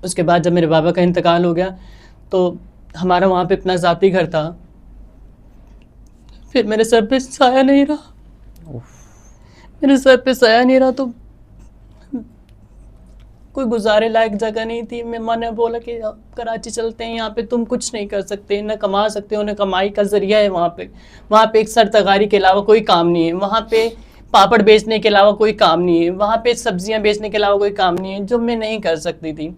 उसके बाद जब मेरे बाबा का इंतकाल हो गया तो हमारा वहाँ पे अपना ज़ाती घर था, फिर मेरे सर पे साया नहीं रहा, मेरे सर पे साया नहीं रहा तो कोई गुजारे लायक जगह नहीं थी। मैं माँ ने बोला कि कराची चलते हैं, यहाँ पे तुम कुछ नहीं कर सकते, ना कमा सकते हो, ना कमाई का जरिया है वहाँ पे एक सरतगारी के अलावा कोई काम नहीं है, वहाँ पे पापड़ बेचने के अलावा कोई काम नहीं है, वहाँ पे सब्जियाँ बेचने के अलावा कोई काम नहीं है, जो मैं नहीं कर सकती थी।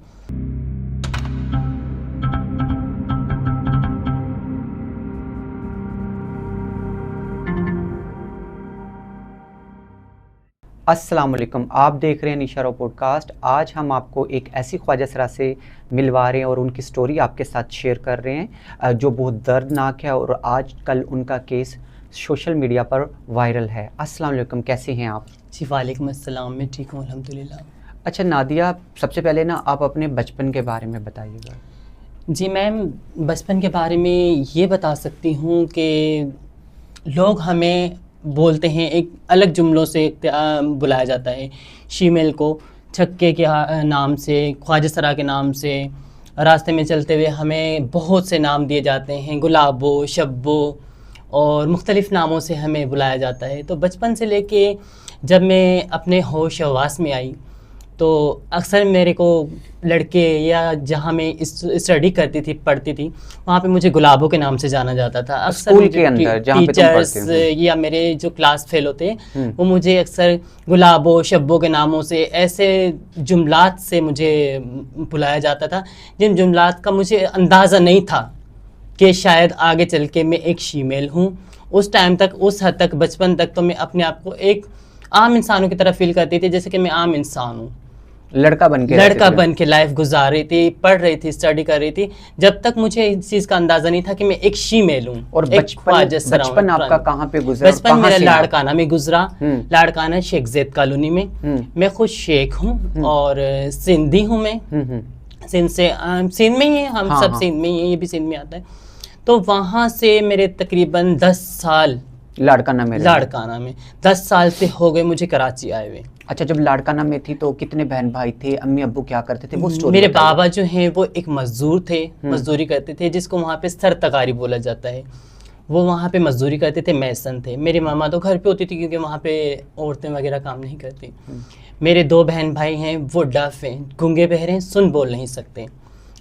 अस्सलाम वालेकुम, आप देख रहे हैं निशारो पॉडकास्ट। आज हम आपको एक ऐसी ख्वाजा सरा से मिलवा रहे हैं और उनकी स्टोरी आपके साथ शेयर कर रहे हैं जो बहुत दर्दनाक है और आजकल उनका केस सोशल मीडिया पर वायरल है। अस्सलाम वालेकुम, कैसे हैं आप? जी वालेकुम अस्सलाम, मैं ठीक हूँ अल्हम्दुलिल्लाह। अच्छा नादिया, सबसे पहले ना आप अपने बचपन के बारे में बताइएगा। जी मैम, बचपन के बारे में ये बता सकती हूँ कि लोग हमें बोलते हैं, एक अलग जुमलों से बुलाया जाता है। शीमेल को छक्के के नाम से, ख्वाजा सरा के नाम से, रास्ते में चलते हुए हमें बहुत से नाम दिए जाते हैं, गुलाबो, शब्बो और मुख्तलिफ़ नामों से हमें बुलाया जाता है। तो बचपन से लेके जब मैं अपने होश हवास में आई तो अक्सर मेरे को लड़के या जहाँ मैं स्टडी करती थी, पढ़ती थी, वहाँ पे मुझे गुलाबों के नाम से जाना जाता था। अक्सर स्कूल के अंदर जहाँ पे तुम टीचर्स पढ़ते हो या मेरे जो क्लास फेल होते वो मुझे अक्सर गुलाबों, शब्बों के नामों से, ऐसे जुमलात से मुझे बुलाया जाता था जिन जुमलात का मुझे अंदाज़ा नहीं था कि शायद आगे चल के मैं एक शीमेल हूँ। उस टाइम तक, उस हद तक, बचपन तक तो मैं अपने आप को एक आम इंसानों की तरह फील करती थी, जैसे कि मैं आम इंसान हूँ, लड़का बन के लाइफ गुजार रही थी, पढ़ रही थी, स्टडी कर रही थी, जब तक मुझे इस चीज़ का अंदाज़ा नहीं था कि मैं एक शीमेल हूँ। और बचपन आपका कहाँ पे गुजरा? बचपन मेरा लाड़काना में गुजरा। लाड़काना शेख ज़ैद कॉलोनी में। मैं खुद शेख हूँ और सिंधी हूँ। मैं सिंध में ही है, हम सब सिंध में ही हैं, ये भी सिंध में आता है। तो वहाँ से मेरे तकरीबन 10 साल लाड़काना में 10 साल से हो गए मुझे कराची आए हुए। अच्छा, जब लाड़काना में थी तो कितने बहन भाई थे, अम्मी अब्बू क्या करते थे, वो स्टोरी मेरे बाबा जो हैं वो एक मजदूर थे, मजदूरी करते थे, जिसको वहाँ पे सरतगारी बोला जाता है। वो वहाँ पे मजदूरी करते थे, मैसन थे। मेरी मामा तो घर पे होती थी क्योंकि वहाँ पे औरतें वगैरह काम नहीं करती। मेरे 2 बहन भाई हैं, वो डफ हैं, गूंगे बहरे हैं, सुन बोल नहीं सकते।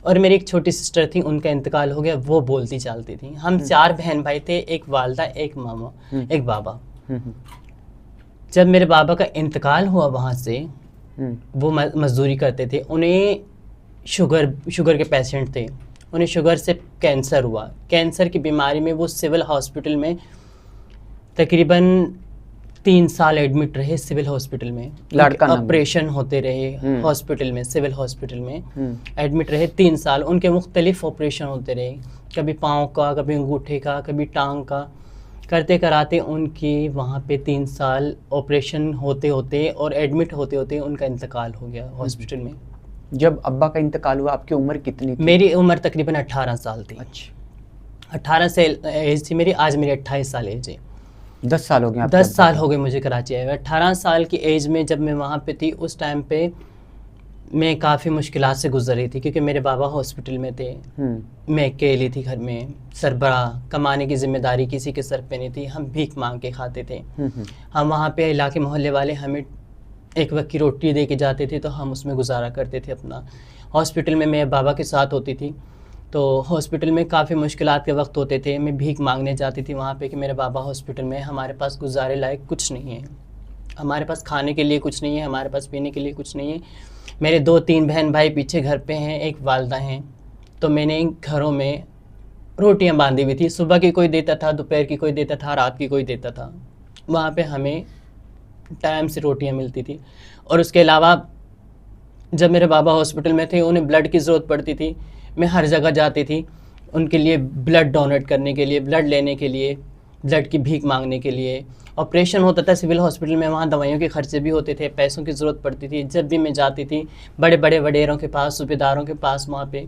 और मेरी एक छोटी सिस्टर थी, उनका इंतकाल हो गया, वो बोलती चालती थी। हम 4 बहन भाई थे, एक वालदा, एक मामा, एक बाबा। जब मेरे बाबा का इंतकाल हुआ, वहाँ से वो मजदूरी करते थे, उन्हें शुगर के पेशेंट थे, उन्हें शुगर से कैंसर हुआ। कैंसर की बीमारी में वो सिविल हॉस्पिटल में तकरीबन 3 साल एडमिट रहे। सिविल हॉस्पिटल में ऑपरेशन होते रहे, हॉस्पिटल में, सिविल हॉस्पिटल में एडमिट रहे 3 साल। उनके मुख्तलिफ ऑपरेशन होते रहे, कभी पाँव का, कभी अंगूठे का, कभी टांग का, करते कराते उनकी वहाँ पे 3 साल ऑपरेशन होते होते और एडमिट होते होते उनका इंतकाल हो गया हॉस्पिटल में। जब अब्बा का इंतकाल हुआ आपकी उम्र कितनी थी? मेरी उम्र तकरीबन 18 साल थी। अच्छा, 18 से एज थी मेरी। आज मेरी 28 साल एज है। 10 साल हो गए? 10 साल हो गए मुझे कराची आए हुए। 18 साल की एज में जब मैं वहाँ पे थी, उस टाइम पे मैं काफ़ी मुश्किलात से गुजर रही थी क्योंकि मेरे बाबा हॉस्पिटल में थे, मैं अकेली थी घर में, सरबराह, कमाने की जिम्मेदारी किसी के सर पे नहीं थी, हम भीख मांग के खाते थे। हम वहाँ पे इलाके मोहल्ले वाले हमें एक वक्त की रोटी दे के जाते थे तो हम उसमें गुजारा करते थे अपना। हॉस्पिटल में मैं बाबा के साथ होती थी तो हॉस्पिटल में काफ़ी मुश्किलात के वक्त होते थे। मैं भीख मांगने जाती थी वहाँ पे कि मेरे बाबा हॉस्पिटल में, हमारे पास गुजारे लायक कुछ नहीं है, हमारे पास खाने के लिए कुछ नहीं है, हमारे पास पीने के लिए कुछ नहीं है। मेरे 2-3 बहन भाई पीछे घर पे हैं, एक वालदा हैं। तो मैंने घरों में रोटियां बांधी हुई थी, सुबह की कोई देता था, दोपहर की कोई देता था, रात की कोई देता था। वहाँ पे हमें टाइम से रोटियां मिलती थी। और उसके अलावा जब मेरे बाबा हॉस्पिटल में थे, उन्हें ब्लड की ज़रूरत पड़ती थी, मैं हर जगह जाती थी उनके लिए, ब्लड डोनेट करने के लिए, ब्लड लेने के लिए, ब्लड की भीख मांगने के लिए। ऑपरेशन होता था सिविल हॉस्पिटल में, वहाँ दवाइयों के खर्चे भी होते थे, पैसों की ज़रूरत पड़ती थी। जब भी मैं जाती थी बड़े बड़े वडेरों के पास, सूबेदारों के पास, वहाँ पे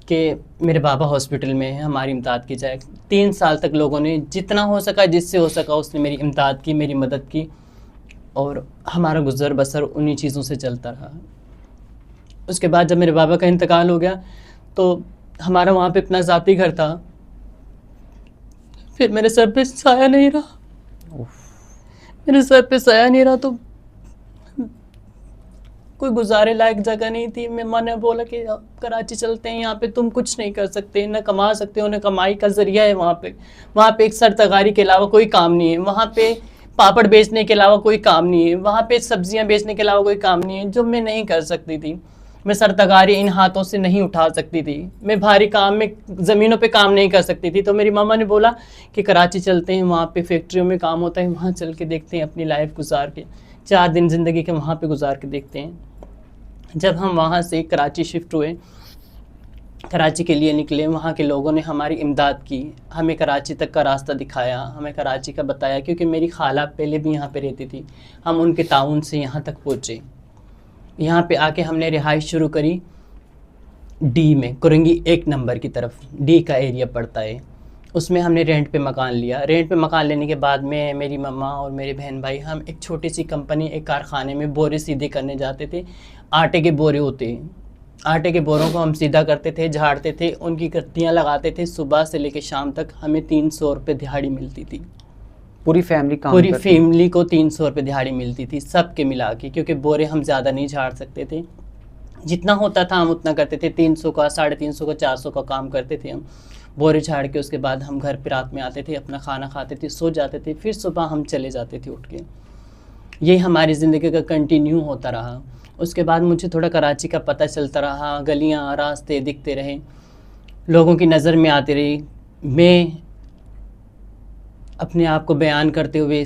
कि मेरे बाबा हॉस्पिटल में है, हमारी इमदाद की जाए। 3 साल तक लोगों ने जितना हो सका, जिससे हो सका, उसने मेरी इमदाद की, मेरी मदद की और हमारा गुजर बसर उन्हीं चीज़ों से चलता रहा। उसके बाद जब मेरे बाबा का इंतकाल हो गया तो हमारा वहाँ पे अपना ज़ाती घर था, फिर मेरे सर पे साया नहीं रहा, मेरे सर पे साया नहीं रहा, तो कोई गुजारे लायक जगह नहीं थी। मम्मा ने बोला कि कराची चलते हैं, यहाँ पे तुम कुछ नहीं कर सकते, ना कमा सकते हो, ना कमाई का जरिया है वहाँ पे एक सरतगारी के अलावा कोई काम नहीं है, वहाँ पे पापड़ बेचने के अलावा कोई काम नहीं है, वहाँ पे सब्जियाँ बेचने के अलावा कोई काम नहीं है, जो मैं नहीं कर सकती थी। मैं सरतगारी इन हाथों से नहीं उठा सकती थी, मैं भारी काम में ज़मीनों पे काम नहीं कर सकती थी। तो मेरी मामा ने बोला कि कराची चलते हैं, वहाँ पे फैक्ट्रियों में काम होता है, वहाँ चल के देखते हैं, अपनी लाइफ गुजार के 4 दिन ज़िंदगी के वहाँ पे गुजार के देखते हैं। जब हम वहाँ से कराची शिफ्ट हुए, कराची के लिए निकले, वहाँ के लोगों ने हमारी इमदाद की, हमें कराची तक का रास्ता दिखाया, हमें कराची का बताया, क्योंकि मेरी खाला पहले भी यहाँ पे रहती थी। हम उनके ताउन से यहाँ तक पहुँचे। यहाँ पे आके हमने रिहाइश शुरू करी डी में, कुरंगी 1 नंबर की तरफ, डी का एरिया पड़ता है, उसमें हमने रेंट पे मकान लिया। रेंट पे मकान लेने के बाद में मेरी मम्मा और मेरे बहन भाई, हम एक छोटी सी कंपनी, एक कारखाने में बोरे सीधे करने जाते थे। आटे के बोरे होते हैं, आटे के बोरों को हम सीधा करते थे, झाड़ते थे, उनकी कट्टियाँ लगाते थे। सुबह से लेकर शाम तक हमें 300 रुपये दिहाड़ी मिलती थी। पूरी फैमिली को 300 रुपये दिहाड़ी मिलती थी, सबके मिला के, क्योंकि बोरे हम ज़्यादा नहीं झाड़ सकते थे, जितना होता था हम उतना करते थे। 300 का, 350 का, 400 का काम करते थे हम बोरे झाड़ के। उसके बाद हम घर पे रात में आते थे, अपना खाना खाते थे, सो जाते थे, फिर सुबह हम चले जाते थे उठ के। ये हमारी ज़िंदगी का कंटिन्यू होता रहा। उसके बाद मुझे थोड़ा कराची का पता चलता रहा, गलियाँ रास्ते दिखते रहे, लोगों की नज़र में आती रही। मैं अपने आप को बयान करते हुए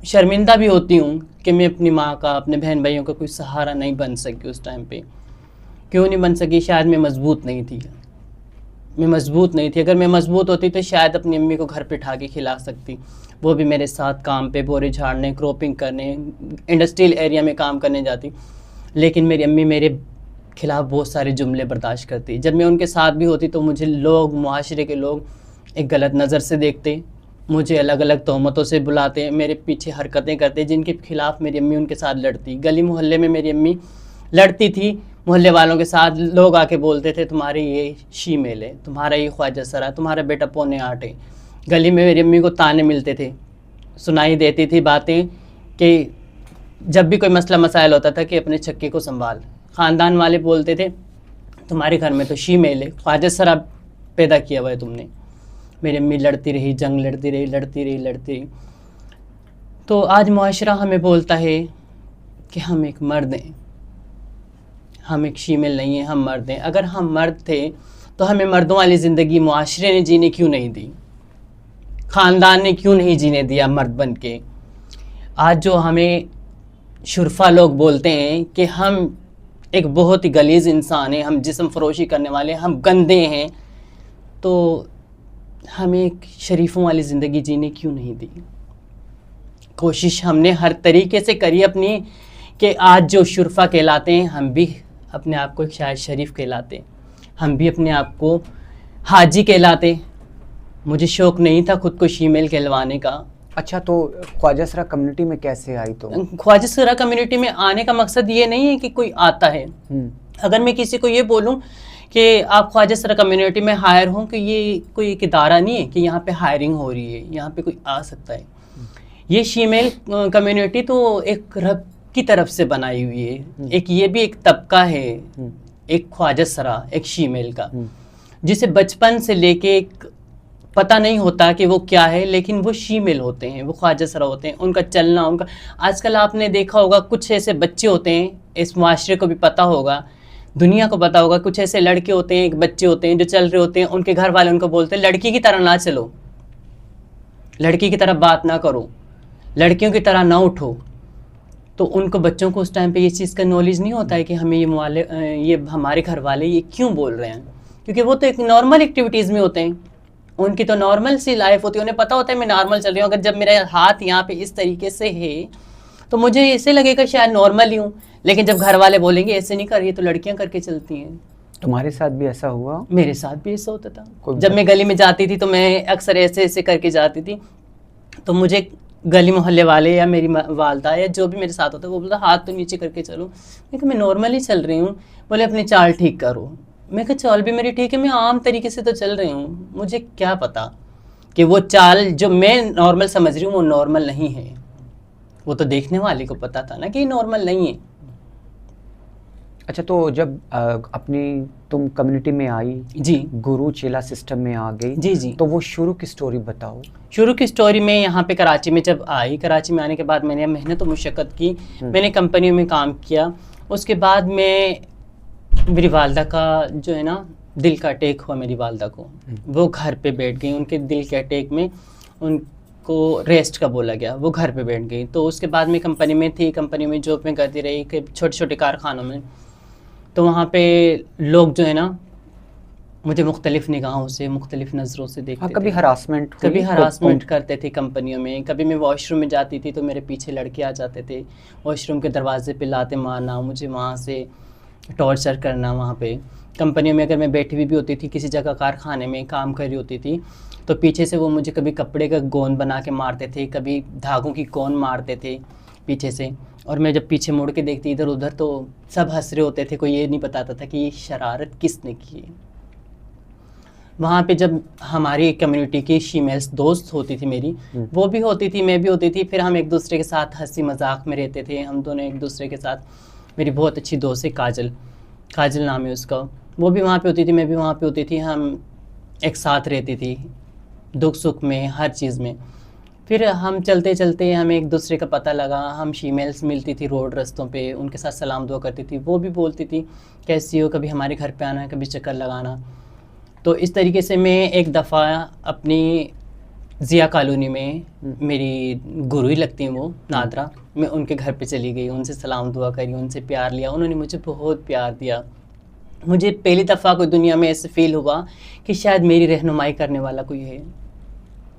शर्मिंदा भी होती हूँ कि मैं अपनी माँ का, अपने बहन भाइयों का कोई सहारा नहीं बन सकी उस टाइम पे। क्यों नहीं बन सकी? शायद मैं मजबूत नहीं थी, मैं मजबूत नहीं थी। अगर मैं मजबूत होती तो शायद अपनी अम्मी को घर पे उठा के खिला सकती, वो भी मेरे साथ काम पे, बोरे झाड़ने, क्रॉपिंग करने, इंडस्ट्रियल एरिया में काम करने जाती। लेकिन मेरी अम्मी मेरे खिलाफ़ बहुत सारे जुमले बर्दाश्त करती। जब मैं उनके साथ भी होती तो मुझे लोग, मुआशरे के लोग एक गलत नज़र से देखते, मुझे अलग अलग तोहमतों से बुलाते, मेरे पीछे हरकतें करते, जिनके खिलाफ़ मेरी अम्मी उनके साथ लड़ती। गली मोहल्ले में मेरी अम्मी लड़ती थी मोहल्ले वालों के साथ। लोग आके बोलते थे तुम्हारे ये शीमेल है, तुम्हारा ये ख्वाजा सरा, तुम्हारा बेटा पौने 8 है। गली में मेरी अम्मी को ताने मिलते थे, सुनाई देती थी बातें कि जब भी कोई मसला मसाइल होता था कि अपने छक्के को संभाल। ख़ानदान वाले बोलते थे तुम्हारे घर में तो शीमेल है, ख्वाजा सरा पैदा किया हुआ है तुमने। मेरी अम्मी लड़ती रही, जंग लड़ती रही। तो आज मुआशरा हमें बोलता है कि हम एक मर्द हैं, हम एक शीमेल नहीं हैं, हम मर्द हैं। अगर हम मर्द थे तो हमें मर्दों वाली ज़िंदगी मुआशरे ने जीने क्यों नहीं दी, ख़ानदान ने क्यों नहीं जीने दिया मर्द बन के। आज जो हमें शुरफा लोग बोलते हैं कि हम एक बहुत ही गलीज़ इंसान हैं, हम जिस्म फरोशी करने वाले, हम गंदे हैं, तो हमें एक शरीफों वाली ज़िंदगी जीने क्यों नहीं दी। कोशिश हमने हर तरीके से करी अपनी, कि आज जो शुरफा कहलाते हैं हम भी अपने आप को एक शायद शरीफ कहलाते, हम भी अपने आप को हाजी कहलाते। मुझे शौक़ नहीं था खुद को शीमेल कहलवाने का। अच्छा, तो ख्वाजा सरा कम्युनिटी में कैसे आई? तो ख्वाजा सरा कम्युनिटी में आने का मकसद ये नहीं है कि कोई आता है। अगर मैं किसी को ये बोलूं कि आप ख्वाजा सरा कम्युनिटी में हायर हों, कि ये कोई एक इदारा नहीं है कि यहाँ पे हायरिंग हो रही है, यहाँ पे कोई आ सकता है। ये शीमेल कम्युनिटी तो एक रब की तरफ से बनाई हुई है। एक ये भी एक तबका है, एक ख्वाजा सरा, एक शीमेल का, जिसे बचपन से लेके पता नहीं होता कि वो क्या है, लेकिन वो शीमेल होते हैं, वो ख्वाजा सरा होते हैं। उनका चलना, उनका आजकल आपने देखा होगा कुछ ऐसे बच्चे होते हैं, इस मुआशरे को भी पता होगा, दुनिया को पता होगा, कुछ ऐसे लड़के होते हैं, एक बच्चे होते हैं जो चल रहे होते हैं, उनके घर वाले उनको बोलते हैं लड़की की तरह ना चलो, लड़की की तरह बात ना करो, लड़कियों की तरह ना उठो। तो उनको, बच्चों को उस टाइम पे ये चीज़ का नॉलेज नहीं होता है कि हमें ये हमारे घर वाले ये क्यों बोल रहे हैं, क्योंकि वो तो एक नॉर्मल एक्टिविटीज़ में होते हैं, उनकी तो नॉर्मल सी लाइफ होती है, उन्हें पता होता है मैं नॉर्मल चल रही हूँ। अगर जब मेरा हाथ यहाँ पे इस तरीके से है तो मुझे ऐसे लगेगा शायद नॉर्मल ही हूँ, लेकिन जब घर वाले बोलेंगे ऐसे नहीं कर, ये तो लड़कियाँ करके चलती हैं। तुम्हारे साथ भी ऐसा हुआ? मेरे साथ भी ऐसा होता था। जब मैं गली में जाती थी तो मैं अक्सर ऐसे ऐसे करके जाती थी, तो मुझे गली मोहल्ले वाले या मेरी वालदा या जो भी मेरे साथ होता है वो बोलता हाथ तो नीचे करके चलो। मैं कहा मैं नॉर्मली चल रही हूँ। बोले अपनी चाल ठीक करो। मैं कहा चाल भी मेरी ठीक है, मैं आम तरीके से तो चल रही हूँ, मुझे क्या पता कि वो चाल जो मैं नॉर्मल समझ रही हूँ वो नॉर्मल नहीं है। वो तो देखने वाले को पता था ना कि नॉर्मल नहीं है। अच्छा, तो जब अपनी तुम कम्युनिटी में आई, जी, गुरु चेला सिस्टम में आ गई, जी जी, तो वो शुरू की स्टोरी बताओ। शुरू की स्टोरी में यहाँ पे कराची में जब आई, कराची में आने के बाद मैंने मेहनत और मुशक्क़त की, मैंने कंपनियों में काम किया। उसके बाद में मेरी वालदा का जो है ना दिल का अटैक हुआ मेरी वालदा को। वो घर पे बैठ गई, उनके दिल के अटैक में उनको रेस्ट का बोला गया, वो घर पे बैठ गई। तो उसके बाद में कंपनी में थी, कंपनी में जॉब में करती रही कि छोटे छोटे कारखानों में। तो वहाँ पे लोग जो है ना मुझे मुख्तलिफ़ निगाहों से, मुख्तलिफ़ नज़रों से देखते थे। कभी हरासमेंट कभी हरासमेंट करते थे कंपनियों में। कभी मैं वॉशरूम में जाती थी तो मेरे पीछे लड़के आ जाते थे, वॉशरूम के दरवाजे पे लाते मारना, मुझे वहाँ से टॉर्चर करना। वहाँ पे कंपनियों में अगर मैं बैठी हुई भी होती थी, किसी जगह कारखाने में काम कर रही होती थी, तो पीछे से वो मुझे कभी कपड़े का गोंद बना के मारते थे, कभी धागों की कौन मारते थे पीछे से। और मैं जब पीछे मुड़ के देखती इधर उधर तो सब हंस रहे होते थे, कोई ये नहीं बताता था कि ये शरारत किसने की। वहाँ पे जब हमारी कम्युनिटी की फीमेल्स दोस्त होती थी मेरी, वो भी होती थी, मैं भी होती थी, फिर हम एक दूसरे के साथ हंसी मजाक में रहते थे। हम दोनों एक दूसरे के साथ, मेरी बहुत अच्छी दोस्त है काजल, काजल नाम है उसका, वो भी वहाँ पे होती थी, मैं भी वहाँ पे होती थी। हम एक साथ रहती थी दुख सुख में, हर चीज़ में। फिर हम चलते चलते हमें एक दूसरे का पता लगा, हम फीमेल्स मिलती थी रोड रास्तों पे, उनके साथ सलाम दुआ करती थी। वो भी बोलती थी कैसी हो, कभी हमारे घर पे आना, कभी चक्कर लगाना। तो इस तरीके से मैं एक दफ़ा अपनी ज़िया कॉलोनी में, मेरी गुरु ही लगती हैं वो नादरा, मैं उनके घर पे चली गई, उनसे सलाम दुआ करी, उनसे प्यार लिया। उन्होंने मुझे बहुत प्यार दिया। मुझे पहली दफ़ा कोई दुनिया में ऐसे फ़ील हुआ कि शायद मेरी रहनुमाई करने वाला कोई है,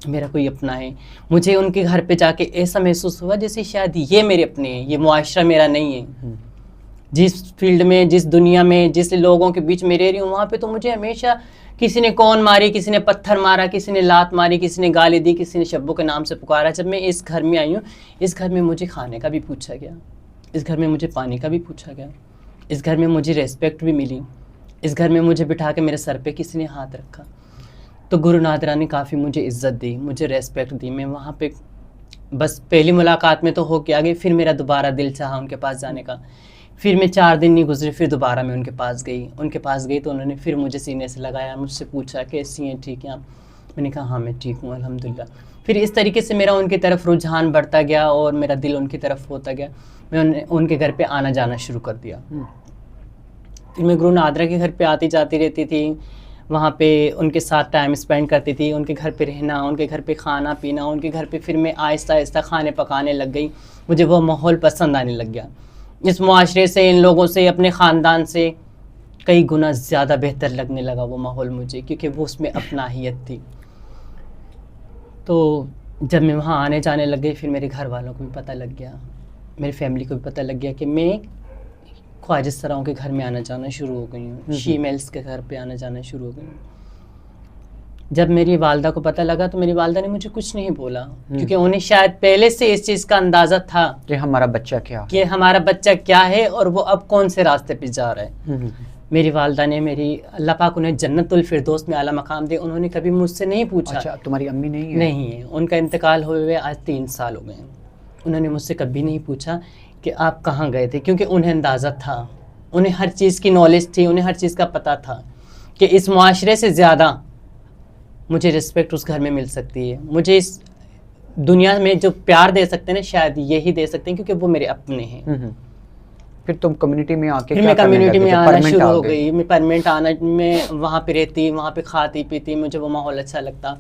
मेरा कोई अपना है। मुझे उनके घर पे जाके ऐसा महसूस हुआ जैसे शायद ये मेरे अपने हैं, ये मुआशरा मेरा नहीं है। जिस फील्ड में, जिस दुनिया में, जिस लोगों के बीच में रह रही हूँ, वहाँ पे तो मुझे हमेशा किसी ने कौन मारी, किसी ने पत्थर मारा, किसी ने लात मारी, किसी ने गाली दी, किसी ने शब्बों के नाम से पुकारा। जब मैं इस घर में आई हूँ, इस घर में मुझे खाने का भी पूछा गया, इस घर में मुझे पानी का भी पूछा गया, इस घर में मुझे रेस्पेक्ट भी मिली, इस घर में मुझे बिठा के मेरे सर पे किसी ने हाथ रखा। तो गुरु नादरा ने काफ़ी मुझे इज़्ज़त दी, मुझे रेस्पेक्ट दी। मैं वहाँ पे बस पहली मुलाकात में तो हो के आ गई, फिर मेरा दोबारा दिल चाहा उनके पास जाने का। फिर मैं 4 दिन नहीं गुजरे, फिर दोबारा मैं उनके पास गई तो उन्होंने फिर मुझे सीने से लगाया, मुझसे पूछा कैसी हैं, ठीक हैं आप? मैंने कहा हाँ मैं ठीक हूँ अल्हम्दुलिल्लाह। फिर इस तरीके से मेरा उनकी तरफ रुझान बढ़ता गया और मेरा दिल उनकी तरफ होता गया। मैं उनके घर पे आना जाना शुरू कर दिया। फिर मैं गुरु नादरा के घर पे आती जाती रहती थी, वहाँ पे उनके साथ टाइम स्पेंड करती थी, उनके घर पे रहना, उनके घर पे खाना पीना, उनके घर पे फिर मैं आहिस्ता आहिस्ता खाने पकाने लग गई। मुझे वो माहौल पसंद आने लग गया। इस मुआशरे से, इन लोगों से, अपने ख़ानदान से कई गुना ज़्यादा बेहतर लगने लगा वो माहौल मुझे, क्योंकि वो उसमें अपनाहियत थी। तो जब मैं वहाँ आने जाने लग गई, फिर मेरे घर वालों को भी पता लग गया, मेरी फैमिली को भी पता लग गया कि मैं ख्वाजा सराओं के घर में आना जाना शुरू हो गई हूँ, फीमेल्स के घर पे आना जाना शुरू हो गई हूँ। जब मेरी वालदा को पता लगा तो मेरी वालदा ने मुझे कुछ नहीं बोला, क्योंकि उन्हें शायद पहले से इस चीज़ का अंदाज़ा था कि हमारा बच्चा क्या है और वो अब कौन से रास्ते पे जा रहा है। मेरी वालदा ने, मेरी अल्लाह पाक उन्हें जन्नतुल फिरदौस में आला मकाम दे, उन्होंने कभी मुझसे नहीं पूछा। अच्छा, तुम्हारी अम्मी नहीं है? नहीं है, उनका इंतकाल हुए हुए आज 3 साल हो गए। उन्होंने मुझसे कभी नहीं पूछा कि आप कहाँ गए थे, क्योंकि उन्हें अंदाज़ा था, उन्हें हर चीज़ की नॉलेज थी, उन्हें हर चीज़ का पता था कि इस मुआशरे से ज़्यादा मुझे रिस्पेक्ट उस घर में मिल सकती है। मुझे इस दुनिया में जो प्यार दे सकते हैं ना, शायद यही दे सकते हैं, क्योंकि वो मेरे अपने हैं। फिर तुम कम्युनिटी में आके फिर मैं कम्युनिटी में आना शुरू हो गई। मैं परमानेंट आना, मैं वहाँ पे रहती, वहाँ पे खाती पीती, मुझे वो माहौल अच्छा लगता।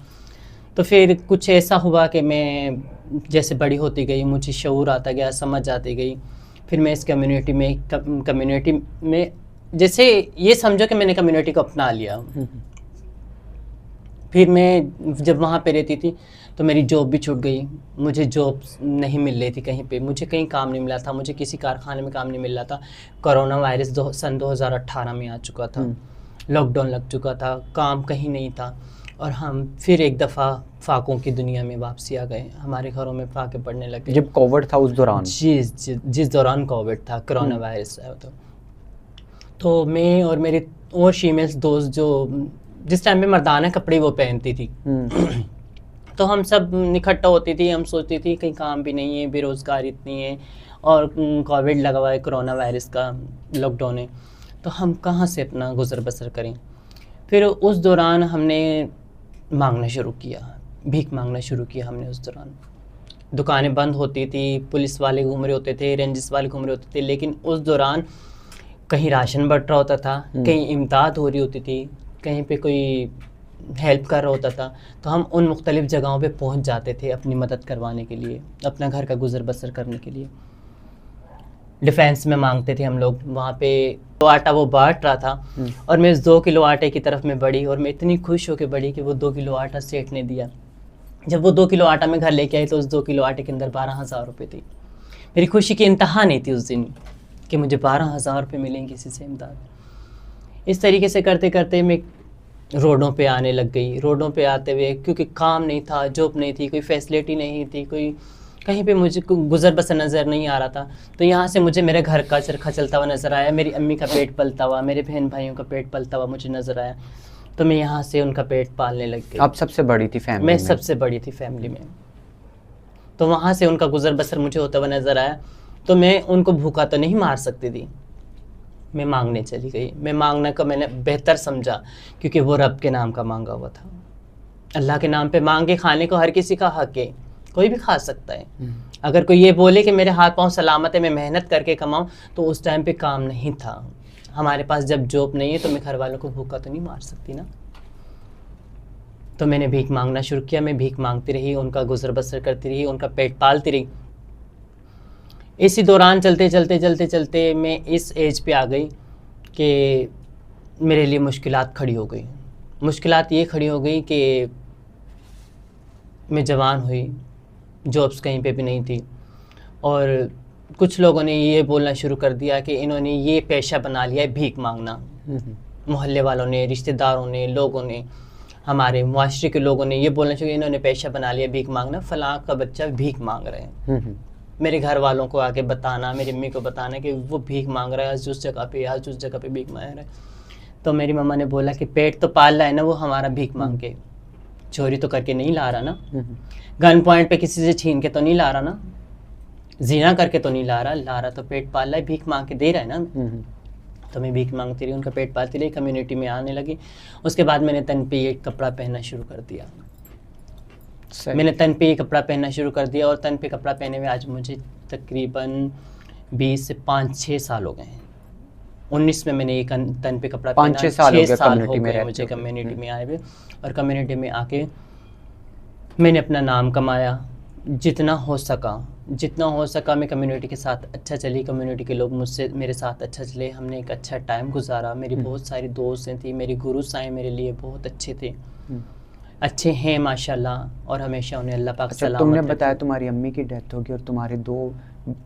तो फिर कुछ ऐसा हुआ कि मैं जैसे बड़ी होती गई, मुझे शऊर आता गया, समझ आती गई। फिर मैं इस कम्युनिटी में जैसे ये समझो कि मैंने कम्युनिटी को अपना लिया। फिर मैं जब वहाँ पे रहती थी तो मेरी जॉब भी छूट गई, मुझे जॉब नहीं मिल रही थी कहीं पे, मुझे कहीं काम नहीं मिला था, मुझे किसी कारखाने में काम नहीं मिल रहा था। कोरोना वायरस सन 2018 में आ चुका था, लॉकडाउन लग चुका था, काम कहीं नहीं था। और हम फिर एक दफ़ा फाकों की दुनिया में वापसी आ गए। हमारे घरों में फाके पड़ने लगे। जब कोविड था उस दौरान? जिस दौरान कोविड था, कोरोना वायरस आया तो मैं और मेरे और फीमेल्स दोस्त जो जिस टाइम पे मर्दाना कपड़े वो पहनती थी तो हम सब इकट्ठा होती थी। हम सोचती थी कहीं काम भी नहीं है, बेरोज़गारी इतनी है और कोविड लगा हुआ है, कोरोना वायरस का लॉकडाउन है, तो हम कहाँ से अपना गुजर बसर करें। फिर उस दौरान हमने मांगना शुरू किया, भीख मांगना शुरू किया हमने। उस दौरान दुकानें बंद होती थी, पुलिस वाले घूम रहे होते थे, रेंजर्स वाले घूम रहे होते थे, लेकिन उस दौरान कहीं राशन बट रहा होता था, कहीं इमदाद हो रही होती थी, कहीं पे कोई हेल्प कर रहा होता था, तो हम उन मुख्तलिफ़ जगहों पे पहुंच जाते थे अपनी मदद करवाने के लिए, अपना घर का गुजर बसर करने के लिए। डिफेंस में मांगते थे हम लोग, वहाँ पे तो आटा वो बांट रहा था और मैं उस 2 किलो आटे की तरफ में बढ़ी और मैं इतनी खुश होकर बढ़ी कि वो 2 किलो आटा सेठ ने दिया। जब वो 2 किलो आटा मैं घर लेके आई तो उस 2 किलो आटे के अंदर 12,000 रुपये थी। मेरी खुशी की इंतहा नहीं थी उस दिन कि मुझे 12,000 रुपये मिलेंगे किसी से इमदाद। इस तरीके से करते करते मैं रोडों पे आने लग गई। रोडों पे आते हुए, क्योंकि काम नहीं था, जॉब नहीं थी, कोई फैसिलिटी नहीं थी, कोई कहीं पे मुझे गुजर बसर नज़र नहीं आ रहा था, तो यहाँ से मुझे मेरे घर का चरखा चलता हुआ नज़र आया, मेरी अम्मी का पेट पलता हुआ, मेरे बहन भाइयों का पेट पलता हुआ मुझे नज़र आया, तो मैं यहाँ से उनका पेट पालने लग गई। आप सबसे बड़ी थी फैमिली में? मैं सबसे बड़ी थी फैमिली में, तो वहाँ से उनका गुजर बसर मुझे होता हुआ नज़र आया। तो मैं उनको भूखा तो नहीं मार सकती थी, मैं मांगने चली गई। मैं मांगने का मैंने बेहतर समझा, क्योंकि वो रब के नाम का मांगा हुआ था। अल्लाह के नाम पे मांग के खाने को हर किसी का हक है, कोई भी खा सकता है। अगर कोई ये बोले कि मेरे हाथ पांव सलामत है, मैं मेहनत करके कमाऊं, तो उस टाइम पे काम नहीं था हमारे पास। जब जॉब नहीं है तो मैं घर वालों को भूखा तो नहीं मार सकती ना। तो मैंने भीख मांगना शुरू किया। मैं भीख मांगती रही, उनका गुजर बसर करती रही, उनका पेट पालती रही। इसी दौरान चलते चलते चलते चलते मैं इस एज पे आ गई कि मेरे लिए मुश्किलात खड़ी हो गई। मुश्किलात ये खड़ी हो गई कि मैं जवान हुई, जॉब्स कहीं पे भी नहीं थी, और कुछ लोगों ने ये बोलना शुरू कर दिया कि इन्होंने ये पेशा बना लिया है भीख मांगना। मोहल्ले वालों ने, रिश्तेदारों ने, लोगों ने, हमारे मुआशरे के लोगों ने ये बोलना शुरू किया इन्होंने पेशा बना लिया भीख मांगना, फलां का बच्चा भीख मांग रहे हैं। मेरे घर वालों को आके बताना, मेरी अम्मी को बताना कि वो भीख मांग रहा है, आज उस जगह पे, आज उस जगह पे भीख मांग रहा है। तो मेरी मम्मा ने बोला कि पेट तो पाल रहा है ना वो हमारा, भीख मांग के, चोरी तो करके नहीं ला रहा ना, गन पॉइंट पे किसी से छीन के तो नहीं ला रहा ना, जीना करके तो नहीं ला रहा तो पेट पाल रहा है, भीख मांग के दे रहा है ना। तो मैं भीख मांगती रही, उनका पेट पालती रही, कम्युनिटी में आने लगी। उसके बाद मैंने तन पे ये कपड़ा पहनना शुरू कर दिया। मैंने तन पे ये कपड़ा पहनना शुरू कर दिया, और तन पे कपड़ा पहने हुए आज मुझे तकरीबन 20 से 5-6 साल हो गए हैं। 19 में मैंने ये तन पे कपड़ा पहना, 5-6 साल हो गए मुझे कम्युनिटी में आए हुए। और कम्युनिटी में आके मैंने अपना नाम कमाया, जितना हो सका मैं कम्युनिटी के साथ अच्छा चली, कम्युनिटी के लोग मुझसे मेरे साथ अच्छा चले, हमने एक अच्छा टाइम गुजारा। मेरी बहुत सारी दोस्तें थी, मेरे गुरु साईं मेरे लिए बहुत अच्छे थे, अच्छे हैं माशाल्लाह, और हमेशा उन्हें अल्लाह पाक सलामत। तुमने बताया तुम्हारी अम्मी की डेथ होगी और तुम्हारे 2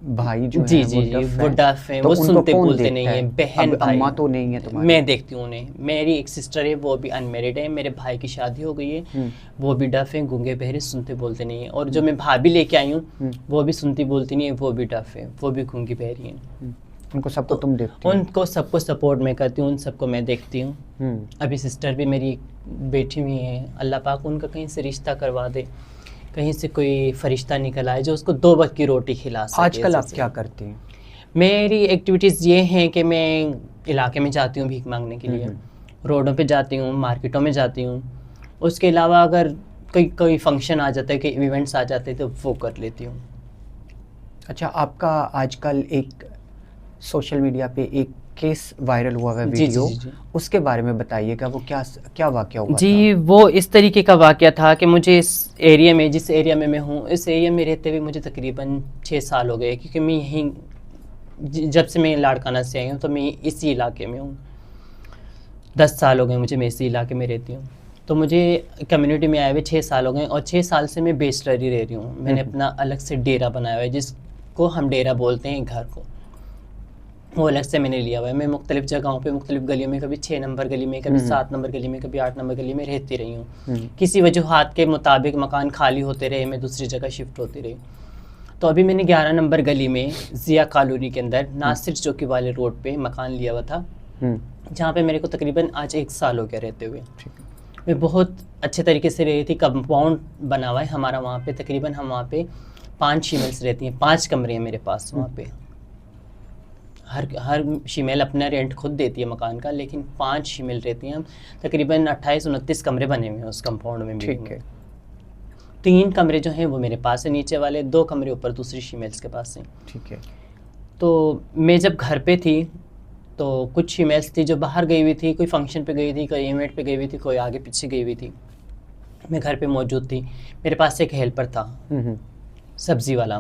भाई जो जी जी जी वो डफ हैं, वो सुनते बोलते नहीं है। बहन भाई अम्मा तो नहीं है तुम्हारी? मैं देखती हूँ उन्हें। मेरी एक सिस्टर है, वो भी अनमेरिड है, मेरे भाई की शादी हो गई है, वो भी डफ है, गूंगे बहरे, सुनते बोलते नहीं है। और जो मैं भाभी लेके आई हूँ वो भी सुनती बोलती नहीं है, वो भी डफ है, वो भी गूंगी बहरी है। उनको सबको तुम देखती हो? उनको सबको सपोर्ट मैं करती हूँ, उन सबको मैं देखती हूँ। अभी सिस्टर भी मेरी बेटी हुई है, अल्लाह पाक उनका कहीं से रिश्ता करवा दे, कहीं से कोई फरिश्ता निकल आए जो उसको 2 वक्त की रोटी खिला सके। आजकल आप क्या करती हैं? मेरी एक्टिविटीज़ ये हैं कि मैं इलाके में जाती हूँ भीख मांगने के लिए, रोडों पे जाती हूँ, मार्केटों में जाती हूँ। उसके अलावा अगर कोई फंक्शन आ जाता है, कोई इवेंट्स आ जाते हैं तो वो कर लेती हूँ। अच्छा, आपका आजकल एक सोशल मीडिया पे एक केस वायरल हुआ है वीडियो, जी। उसके बारे में बताइएगा, वो क्या वाकया हुआ जी था? वो इस तरीके का वाकया था कि मुझे इस एरिया में, जिस एरिया में मैं हूँ, इस एरिया में रहते हुए मुझे तकरीबन 6 साल हो गए, क्योंकि मैं यहीं, जब से मैं लाड़काना से आई हूँ तो मैं इसी इलाके में हूँ। 10 साल हो गए मुझे, मैं इसी इलाके में रहती हूँ। तो मुझे कम्युनिटी में आए हुए 6 साल हो गए, और 6 साल से मैं बैचलर ही रह रही हूँ। मैंने अपना अलग से डेरा बनाया हुआ है, जिसको हम डेरा बोलते हैं घर को। वो अलग से मैंने लिया हुआ है। मैं मुख्तलिफ जगहों पे, मुख्तलिफ गलियों में, कभी 6 नंबर गली में, कभी 7 नंबर गली में, कभी 8 नंबर गली में रहती रही हूँ। किसी वजूहात के मुताबिक मकान खाली होते रहे, मैं दूसरी जगह शिफ्ट होती रही। तो अभी मैंने 11 नंबर गली में जिया कॉलोनी के अंदर नासिर चौकी वाले रोड पे मकान लिया हुआ था, जहाँ पे मेरे को तकरीबन आज 1 साल हो गया रहते हुए। मैं बहुत अच्छे तरीके से रही थी। कंपाउंड बना हुआ है हमारा वहाँ पे, तकरीबन हम वहाँ पे 5 फीमेल्स रहती हैं, 5 कमरे हैं मेरे पास वहाँ पे। हर फीमेल अपना रेंट खुद देती है मकान का, लेकिन 5 फीमेल रहती हैं। हम तकरीबन 28-29 कमरे बने हुए हैं उस कंपाउंड में। ठीक है। 3 कमरे जो हैं वो मेरे पास है नीचे वाले, 2 कमरे ऊपर दूसरी फीमेल्स के पास हैं। ठीक है। तो मैं जब घर पे थी तो कुछ फीमेल्स थी जो बाहर गई हुई थी, कोई फंक्शन पे गई थी, कोई इवेंट पे गई हुई थी, कोई आगे पीछे गई हुई थी। मैं घर पे मौजूद थी। मेरे पास एक हेल्पर था, सब्ज़ी वाला,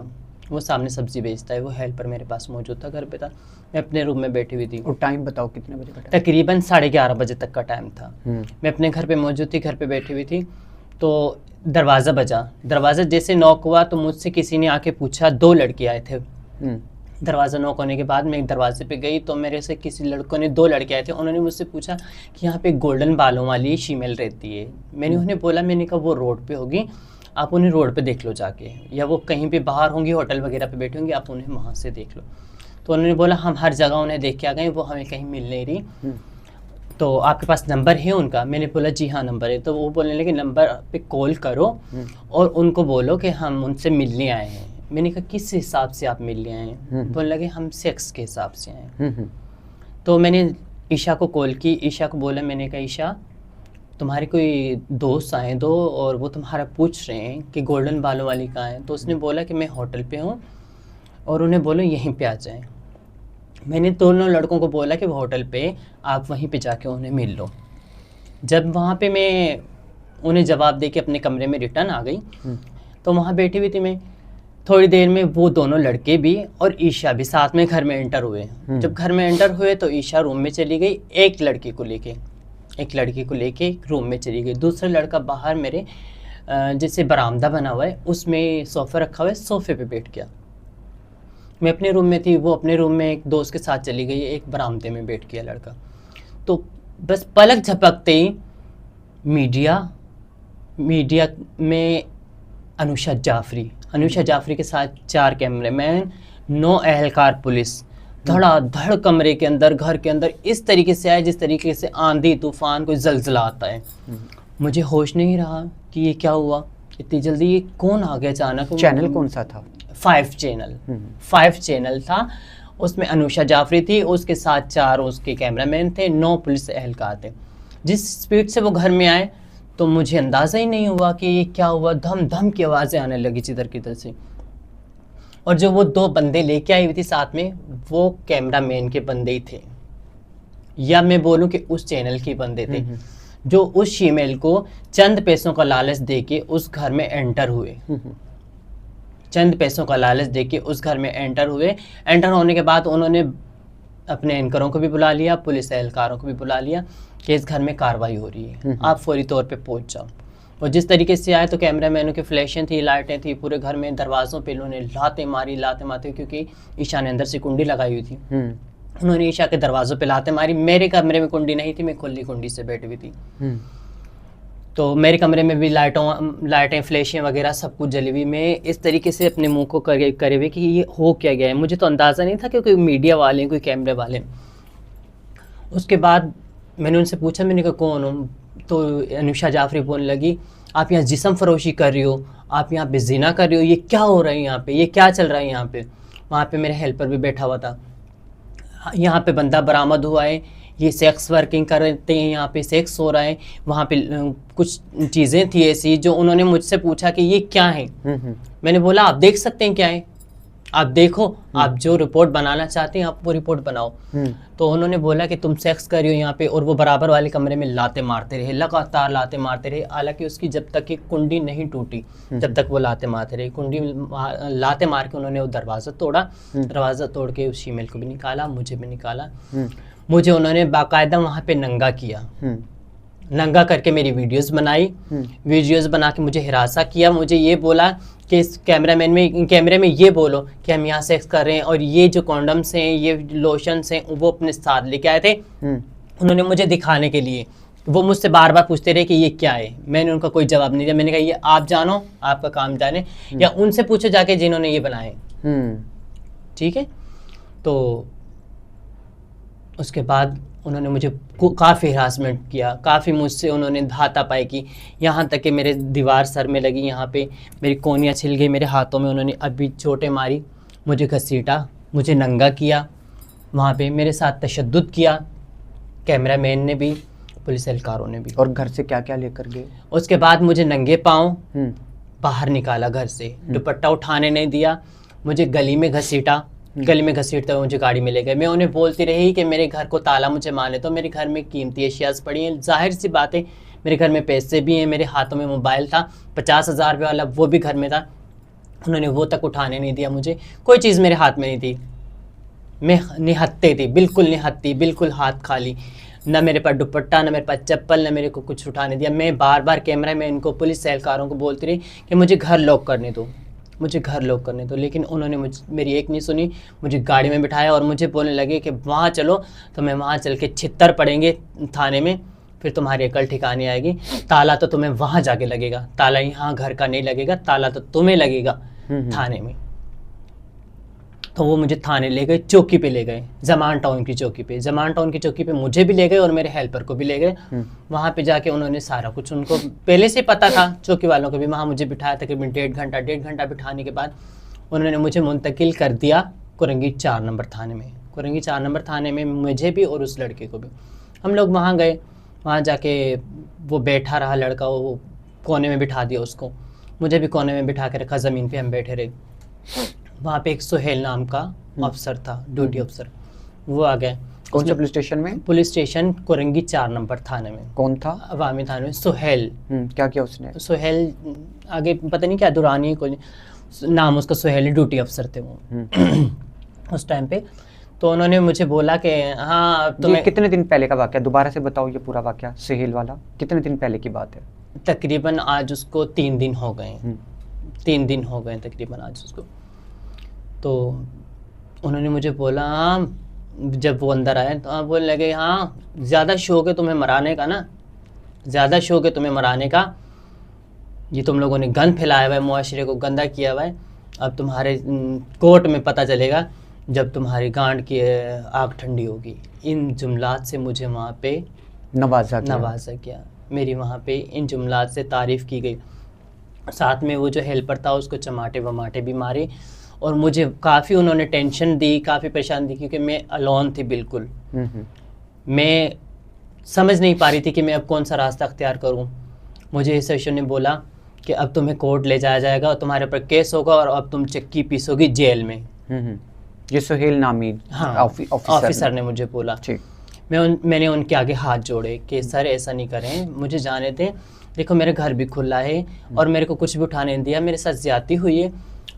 वो सामने सब्ज़ी बेचता है, वो हेल्पर मेरे पास मौजूद था, घर पे था। मैं अपने रूम में बैठी हुई थी। और टाइम बताओ कितने बजे का टाइम? तकरीबन 11:30 बजे तक का टाइम था। मैं अपने घर पे मौजूद थी, घर पे बैठी हुई थी। तो दरवाज़ा बजा। दरवाज़ा जैसे नॉक हुआ तो मुझसे किसी ने आके पूछा, 2 लड़के आए थे। दरवाज़ा नॉक होने के बाद मैं एक दरवाजे पे गई तो मेरे से किसी लड़कों ने, 2 लड़के आए थे, उन्होंने मुझसे पूछा कि यहाँ पे गोल्डन बालों वाली फीमेल रहती है। मैंने उन्हें बोला, मैंने कहा वो रोड पे होगी, आप उन्हें रोड पे देख लो जाके, या वो कहीं पे बाहर होंगी, होटल वगैरह पे बैठी होंगी, आप उन्हें वहाँ से देख लो। तो उन्होंने बोला हम हर जगह उन्हें देख के आ गए, वो हमें कहीं मिल नहीं रही, तो आपके पास नंबर है उनका? मैंने बोला जी हाँ नंबर है। तो वो बोलने लगे नंबर पे कॉल करो और उनको बोलो कि हम उनसे मिलने आए हैं। मैंने कहा किस हिसाब से आप मिलने आए हैं? बोलने लगे हम सेक्स के हिसाब से आए हैं। तो मैंने ईशा को कॉल की, ईशा को बोला, मैंने कहा ईशा तुम्हारे कोई दोस्त आए 2 और वो तुम्हारा पूछ रहे हैं कि गोल्डन बालों वाली कहाँ है। तो उसने बोला कि मैं होटल पे हूँ और उन्हें बोलो यहीं पे आ जाएं। मैंने दोनों लड़कों को बोला कि वो होटल पे आप वहीं पे जाके उन्हें मिल लो। जब वहाँ पे मैं उन्हें जवाब दे के अपने कमरे में रिटर्न आ गई तो वहाँ बैठी हुई थी मैं। थोड़ी देर में वो दोनों लड़के भी और ईशा भी साथ में घर में एंटर हुए। जब घर में एंटर हुए तो ईशा रूम में चली गई, एक लड़की को लेके रूम में चली गई। दूसरा लड़का बाहर मेरे जैसे बरामदा बना हुआ है उसमें सोफ़ा रखा हुआ है, सोफ़े पे बैठ गया। मैं अपने रूम में थी, वो अपने रूम में एक दोस्त के साथ चली गई, एक बरामदे में बैठ गया लड़का। तो बस पलक झपकते ही मीडिया में अनुषा जाफरी के साथ 4 कैमरामैन, 9 एहलकार पुलिस धड़ाधड़ कमरे के अंदर, घर के अंदर इस तरीके से आए जिस तरीके से आंधी तूफान कोई जलजला आता है। मुझे होश नहीं रहा कि ये क्या हुआ, इतनी जल्दी ये कौन आ गया अचानक। चैनल कौन सा था? 5 चैनल था। उसमें अनुषा जाफरी थी, उसके साथ 4 उसके कैमरामैन थे, 9 पुलिस एहलकार थे। जिस स्पीड से वो घर में आए तो मुझे अंदाज़ा ही नहीं हुआ कि ये क्या हुआ। धम धम की आवाज़ें आने लगी जिधर किधर से। और जो वो 2 बंदे लेके आई हुई थी साथ में, वो कैमरामैन के बंदे ही थे, या मैं बोलूं कि उस चैनल के बंदे थे, जो उस फीमेल को चंद पैसों का लालच देके उस घर में एंटर हुए। एंटर होने के बाद उन्होंने अपने एंकरों को भी बुला लिया, पुलिस एहलकारों को भी बुला लिया कि इस घर में कार्रवाई हो रही है, आप फौरी तौर पे पहुंच जाओ। और जिस तरीके से आए तो कैमरामैनों की फ्लैशें थी, लाइटें थी पूरे घर में, दरवाज़ों पे इन्होंने लाते मारते, क्योंकि ईशा ने अंदर से कुंडी लगाई हुई थी। उन्होंने ईशा के दरवाज़ों पे लाते मारी। मेरे कमरे में कुंडी नहीं थी, मैं खुली कुंडी से बैठी हुई थी। तो मेरे कमरे में भी लाइटें फ्लैशें वगैरह सब कुछ जली हुई। मैं इस तरीके से अपने मुंह को करे हुए कि ये हो क्या गया है। मुझे तो अंदाज़ा नहीं था कि कोई मीडिया वाले, कोई कैमरे वाले। उसके बाद मैंने उनसे पूछा, मैंने कहा कौन हो? तो अनुषा जाफरी बोलने लगी, आप यहाँ जिस्म फरोशी कर रही हो, आप यहाँ पे जिना कर रही हो, ये क्या हो रहा है यहाँ पे, ये क्या चल रहा है यहाँ पे? वहाँ पे मेरा हेल्पर भी बैठा हुआ था। यहाँ पे बंदा बरामद हुआ है, ये सेक्स वर्किंग करते हैं, यहाँ पे सेक्स हो रहा है। वहाँ पे कुछ चीज़ें थी ऐसी जो उन्होंने मुझसे पूछा कि ये क्या है। मैंने बोला आप देख सकते हैं क्या है, आप देखो, आप जो रिपोर्ट बनाना चाहते हैं आप वो रिपोर्ट बनाओ। तो उन्होंने बोला कि तुम सेक्स कर रही हो यहाँ पे, और वो बराबर वाले कमरे में लाते मारते रहे, लगातार लाते मारते रहे। हालांकि उसकी जब तक कि कुंडी नहीं टूटी जब तक वो लाते मारते रहे। कुंडी लाते मार के उन्होंने वो दरवाज़ा तोड़ा, दरवाज़ा तोड़ के उस फीमेल को भी निकाला, मुझे भी निकाला। मुझे उन्होंने बाकायदा वहाँ पे नंगा किया, नंगा करके मेरी वीडियोस बनाई, वीडियोस बना के मुझे हिरासा किया, मुझे ये बोला कि इस कैमरे में ये बोलो कि हम यहाँ सेक्स कर रहे हैं और ये जो कॉन्डम्स हैं, ये लोशंस हैं, वो अपने साथ लेके आए थे उन्होंने मुझे दिखाने के लिए। वो मुझसे बार बार पूछते रहे कि ये क्या है, मैंने उनका कोई जवाब नहीं दिया। मैंने कहा ये आप जानो, आपका काम जाने, या उनसे पूछो जाके जिन्होंने ये बनाए। ठीक है। तो उसके बाद उन्होंने मुझे काफ़ी हरासमेंट किया, काफ़ी मुझसे उन्होंने हाथापाई की, यहाँ तक कि मेरे दीवार सर में लगी, यहाँ पे मेरी कोहनियाँ छिल गई, मेरे हाथों में उन्होंने अभी चोटें मारी, मुझे घसीटा, मुझे नंगा किया, वहाँ पे मेरे साथ तशद्दुद किया, कैमरामैन ने भी, पुलिस एहलकारों ने भी। और घर से क्या क्या लेकर गए? उसके बाद मुझे नंगे पाँव बाहर निकाला घर से, दुपट्टा उठाने नहीं दिया, मुझे गली में घसीटा, गली में घसीटते हुए मुझे गाड़ी में ले गए। मैं उन्हें बोलती रही कि मेरे घर को ताला मुझे मारने दो, मेरे घर में कीमती अशियाज़ पड़ी हैं। जाहिर सी बात है, मेरे घर में पैसे भी हैं, मेरे हाथों में मोबाइल था 50,000 रुपये वाला, वो भी घर में था। उन्होंने वो तक उठाने नहीं दिया, मुझे कोई चीज़ मेरे हाथ में नहीं थी, मैं निहत्ते थी, बिल्कुल निहत्ती, बिल्कुल हाथ खाली, ना मेरे पास दुपट्टा, ना मेरे पास चप्पल, ना मेरे को कुछ उठाने दिया। मैं बार बार कैमरा में इनको, पुलिस एहलकारों को बोलती रही कि मुझे घर लॉक करने दो, मुझे घर लॉक करने दो, लेकिन उन्होंने मेरी एक नहीं सुनी। मुझे गाड़ी में बिठाया और मुझे बोलने लगे कि वहाँ चलो, तो मैं वहाँ चल के छित्तर पड़ेंगे थाने में, फिर तुम्हारी अकल ठिकाने आएगी, ताला तो तुम्हें वहाँ जाके लगेगा, ताला यहाँ घर का नहीं लगेगा, ताला तो तुम्हें लगेगा थाने में। तो वो मुझे थाने ले गए, चौकी पे ले गए, जमान टाउन की चौकी पे। जमान टाउन की चौकी पे मुझे भी ले गए और मेरे हेल्पर को भी ले गए। वहाँ पे जाके उन्होंने सारा कुछ, उनको पहले से पता था, चौकी वालों को भी, वहाँ मुझे बिठाया तकरीबन 1.5 घंटा बिठाने के बाद उन्होंने मुझे मुंतकिल कर दिया कुरंगी 4 नंबर थाने में। कुरंगी 4 नंबर थाने में मुझे भी और उस लड़के को भी। हम लोग वहाँ गए, वहाँ जाके वो बैठा रहा लड़का, वो कोने में बिठा दिया उसको, मुझे भी कोने में बिठा के रखा, ज़मीन पे हम बैठे रहे। वहाँ पे एक सुहेल नाम का अफसर था, ड्यूटी अफसर, वो आ गए। कौन सा पुलिस स्टेशन में? पुलिस स्टेशन कुरंगी 4 नंबर थाने में। कौन था? अवामी थाने में सुहेल। क्या किया उसने? सुहेल आगे पता नहीं क्या दुरानी कोई नाम उसका, सुहेल, ड्यूटी अफसर थे वो उस टाइम पे। तो उन्होंने मुझे बोला कि हाँ तुम्हें। कितने दिन पहले का वाक़या, दोबारा से बताओ ये पूरा वाक़या, सुहेल वाला कितने दिन पहले की बात है? तकरीबन आज उसको 3 दिन हो गए, 3 दिन हो गए तकरीबन आज उसको। तो उन्होंने मुझे बोला, हाँ, जब वो अंदर आए तो हाँ बोलने लगे, हाँ ज़्यादा शौक है तुम्हें मराने का ना, ज़्यादा शौक है तुम्हें मराने का, ये तुम लोगों ने गंद फैलाया हुआ है, मुआशरे को गंदा किया हुआ है, अब तुम्हारे कोर्ट में पता चलेगा जब तुम्हारी गांड की आग ठंडी होगी। इन जुमलात से मुझे वहाँ पे नवाजा किया, मेरी वहाँ पे इन जुमलात से तारीफ़ की गई। साथ में वो जो हेल्पर था उसको चमाटे वमाटे भी मारे और मुझे काफ़ी उन्होंने टेंशन दी, काफ़ी परेशान दी, क्योंकि मैं अलोन थी बिल्कुल। मैं समझ नहीं पा रही थी कि मैं अब कौन सा रास्ता अख्तियार करूं। मुझे इस सेशन ने बोला कि अब तुम्हें कोर्ट ले जाया जाएगा और तुम्हारे ऊपर केस होगा और अब तुम चक्की पीसोगी जेल में। ये सुहेल नामी ऑफिसर ने मुझे बोला। मैंने उनके आगे हाथ जोड़े कि सर ऐसा नहीं करें, मुझे जाने दें, देखो मेरे घर भी खुला है और मेरे को कुछ भी उठाने नहीं दिया, मेरे साथ ज्यादती हुई है,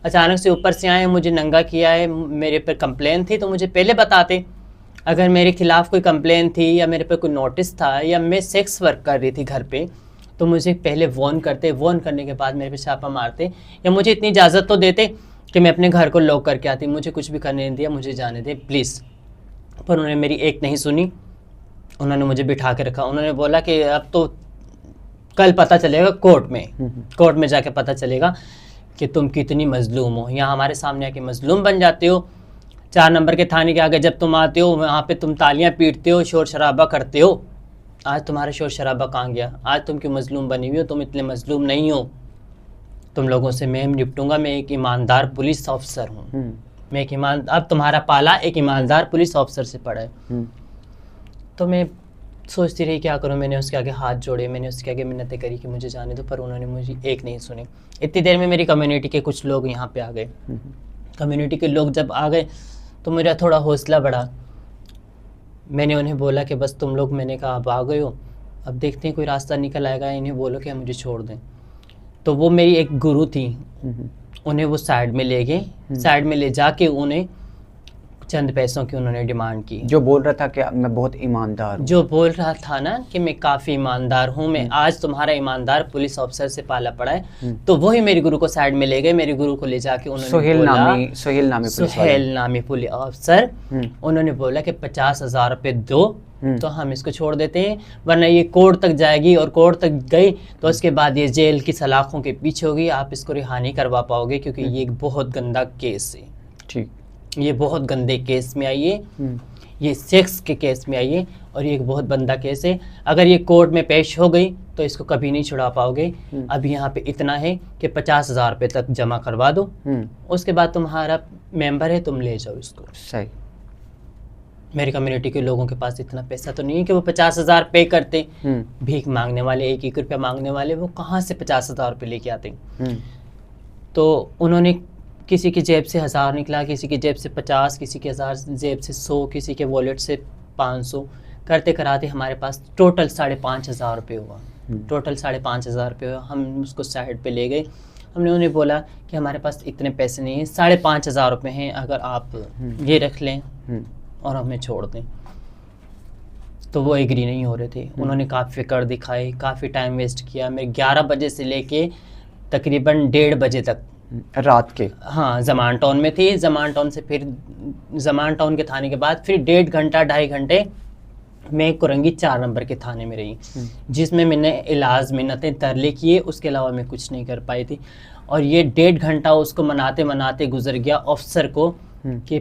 अचानक से ऊपर से आए, मुझे नंगा किया है, मेरे पर कंप्लेन थी तो मुझे पहले बताते। अगर मेरे खिलाफ कोई कंप्लेन थी या मेरे पे कोई नोटिस था या मैं सेक्स वर्क कर रही थी घर पे, तो मुझे पहले वॉर्न करते, वॉर्न करने के बाद मेरे पे छापा मारते या मुझे इतनी इजाज़त तो देते कि मैं अपने घर को लॉक करके आती। मुझे कुछ भी करने नहीं दिया, मुझे जाने दे प्लीज़। पर उन्होंने मेरी एक नहीं सुनी, उन्होंने मुझे बिठा के रखा। उन्होंने बोला कि अब तो कल पता चलेगा कोर्ट में जाके पता चलेगा कि तुम कितनी मजलूम हो। यहाँ हमारे सामने आके मजलूम बन जाते हो, 4 नंबर के थाने के आगे जब तुम आते हो वहाँ पे तुम तालियां पीटते हो, शोर शराबा करते हो। आज तुम्हारा शोर शराबा कहाँ गया? आज तुम क्यों मजलूम बनी हुई हो? तुम इतने मजलूम नहीं हो, तुम लोगों से मैं निपटूंगा, मैं एक ईमानदार पुलिस ऑफिसर हूँ, मैं एक अब तुम्हारा पाला एक ईमानदार पुलिस ऑफिसर से पड़ा है। तो मैं सोचती रही क्या करूँ, मैंने उसके आगे हाथ जोड़े, मैंने उसके आगे मिन्नतें करी कि मुझे जाने दो, पर उन्होंने मुझे एक नहीं सुनी। इतनी देर में मेरी कम्युनिटी के कुछ लोग यहाँ पे आ गए। कम्युनिटी के लोग जब आ गए तो मेरा थोड़ा हौसला बढ़ा। मैंने उन्हें बोला कि बस तुम लोग, मैंने कहा अब आ गए हो, अब देखते हैं कोई रास्ता निकल आएगा, इन्हें बोलो कि मुझे छोड़ दें। तो वो मेरी एक गुरु थी, उन्हें वो साइड में ले गए, साइड में ले जाके उन्हें चंद पैसों की उन्होंने डिमांड की। जो बोल रहा था कि मैं बहुत ईमानदार हूँ, जो बोल रहा था ना कि मैं काफ़ी ईमानदार हूँ, मैं आज तुम्हारा ईमानदार पुलिस ऑफिसर से पाला पड़ा है, तो वही मेरे गुरु को साइड में ले गए। मेरे गुरु को ले जाके उन्होंने बोला, सुहेल नामी पुलिस ऑफिसर, उन्होंने बोला कि 50,000 रुपये दो तो हम इसको छोड़ देते हैं, वरना ये कोर्ट तक जाएगी, और कोर्ट तक गई तो उसके बाद ये जेल की सलाखों के पीछे होगी, आप इसको रिहा नहीं करवा पाओगे, क्योंकि ये एक बहुत गंदा केस है। ठीक, ये बहुत गंदे केस में आई है, ये सेक्स के केस में आई है, और ये एक बहुत गंदा केस है। अगर ये कोर्ट में पेश हो गई तो इसको कभी नहीं छुड़ा पाओगे। अभी यहाँ पे इतना है कि 50,000 रुपये तक जमा करवा दो, उसके बाद तुम्हारा मेंबर है, तुम ले जाओ इसको। सही। मेरी कम्युनिटी के लोगों के पास इतना पैसा तो नहीं है कि वो 50,000 पे करते। भीख मांगने वाले, 1-1 रुपया मांगने वाले, वो कहाँ से 50,000 रुपये लेके आते। तो उन्होंने किसी की जेब से 1000 निकला, किसी की जेब से 50, किसी के जेब से 100, किसी के वॉलेट से 500, करते कराते हमारे पास टोटल 5,500 रुपये हुआ। टोटल 5,500 रुपये हुआ। हम उसको साइड पे ले गए, हमने उन्हें बोला कि हमारे पास इतने पैसे नहीं हैं, 5,500 रुपये हैं, अगर आप ये रख लें और हमें छोड़ दें। तो वो एग्री नहीं हो रहे थे। उन्होंने काफ़ी कर दिखाए, काफ़ी टाइम वेस्ट किया। मैं 11 बजे से लेके तकरीबन 1:30 बजे तक रात के, हाँ, ज़मान टाउन में थी। ज़मान टाउन से फिर ज़मान टाउन के थाने के बाद फिर 1.5 घंटा 2.5 घंटे मैं कुरंगी 4 नंबर के थाने में रही, जिसमें मैंने इलाज, मिन्नतें, तरले किए, उसके अलावा मैं कुछ नहीं कर पाई थी। और ये 1.5 घंटा उसको मनाते मनाते गुजर गया ऑफिसर को कि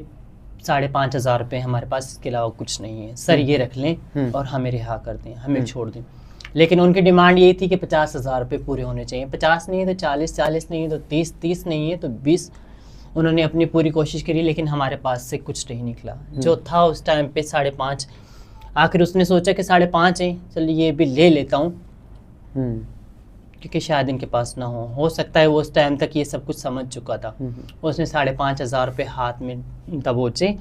5,500 रुपये हमारे पास, इसके अलावा कुछ नहीं है, सर ये रख लें और हमें रिहा कर दें, हमें छोड़ दें। लेकिन उनकी डिमांड ये थी कि 50,000 रुपये पूरे होने चाहिए। 50 नहीं है तो 40, 40 नहीं है तो 30, 30 नहीं है तो 20। उन्होंने अपनी पूरी कोशिश करी, लेकिन हमारे पास से कुछ नहीं निकला। जो था उस टाइम पे 5.5। आखिर उसने सोचा कि 5.5 है, चलिए ये भी ले लेता हूँ, क्योंकि शायद इनके पास ना हो सकता है वो उस टाइम तक ये सब कुछ समझ चुका था। उसने 5,500 रुपये हाथ में दबोचे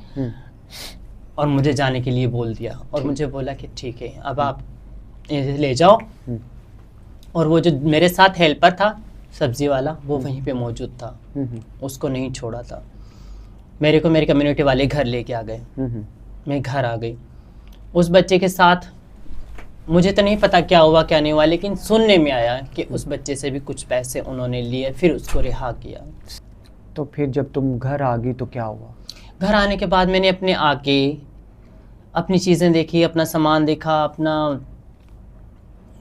और मुझे जाने के लिए बोल दिया, और मुझे बोला कि ठीक है, अब आप ले जाओ। और वो जो मेरे साथ हेल्पर था, सब्जी वाला, वो वहीं पे मौजूद था, उसको नहीं छोड़ा था। मेरे को मेरे कम्युनिटी वाले घर लेके आ गए, मैं घर आ गई। उस बच्चे के साथ मुझे तो नहीं पता क्या हुआ क्या नहीं हुआ, लेकिन सुनने में आया कि उस बच्चे से भी कुछ पैसे उन्होंने लिए, फिर उसको रिहा किया। तो फिर जब तुम घर आ गई तो क्या हुआ? घर आने के बाद मैंने अपने आके अपनी चीज़ें देखी, अपना सामान देखा। अपना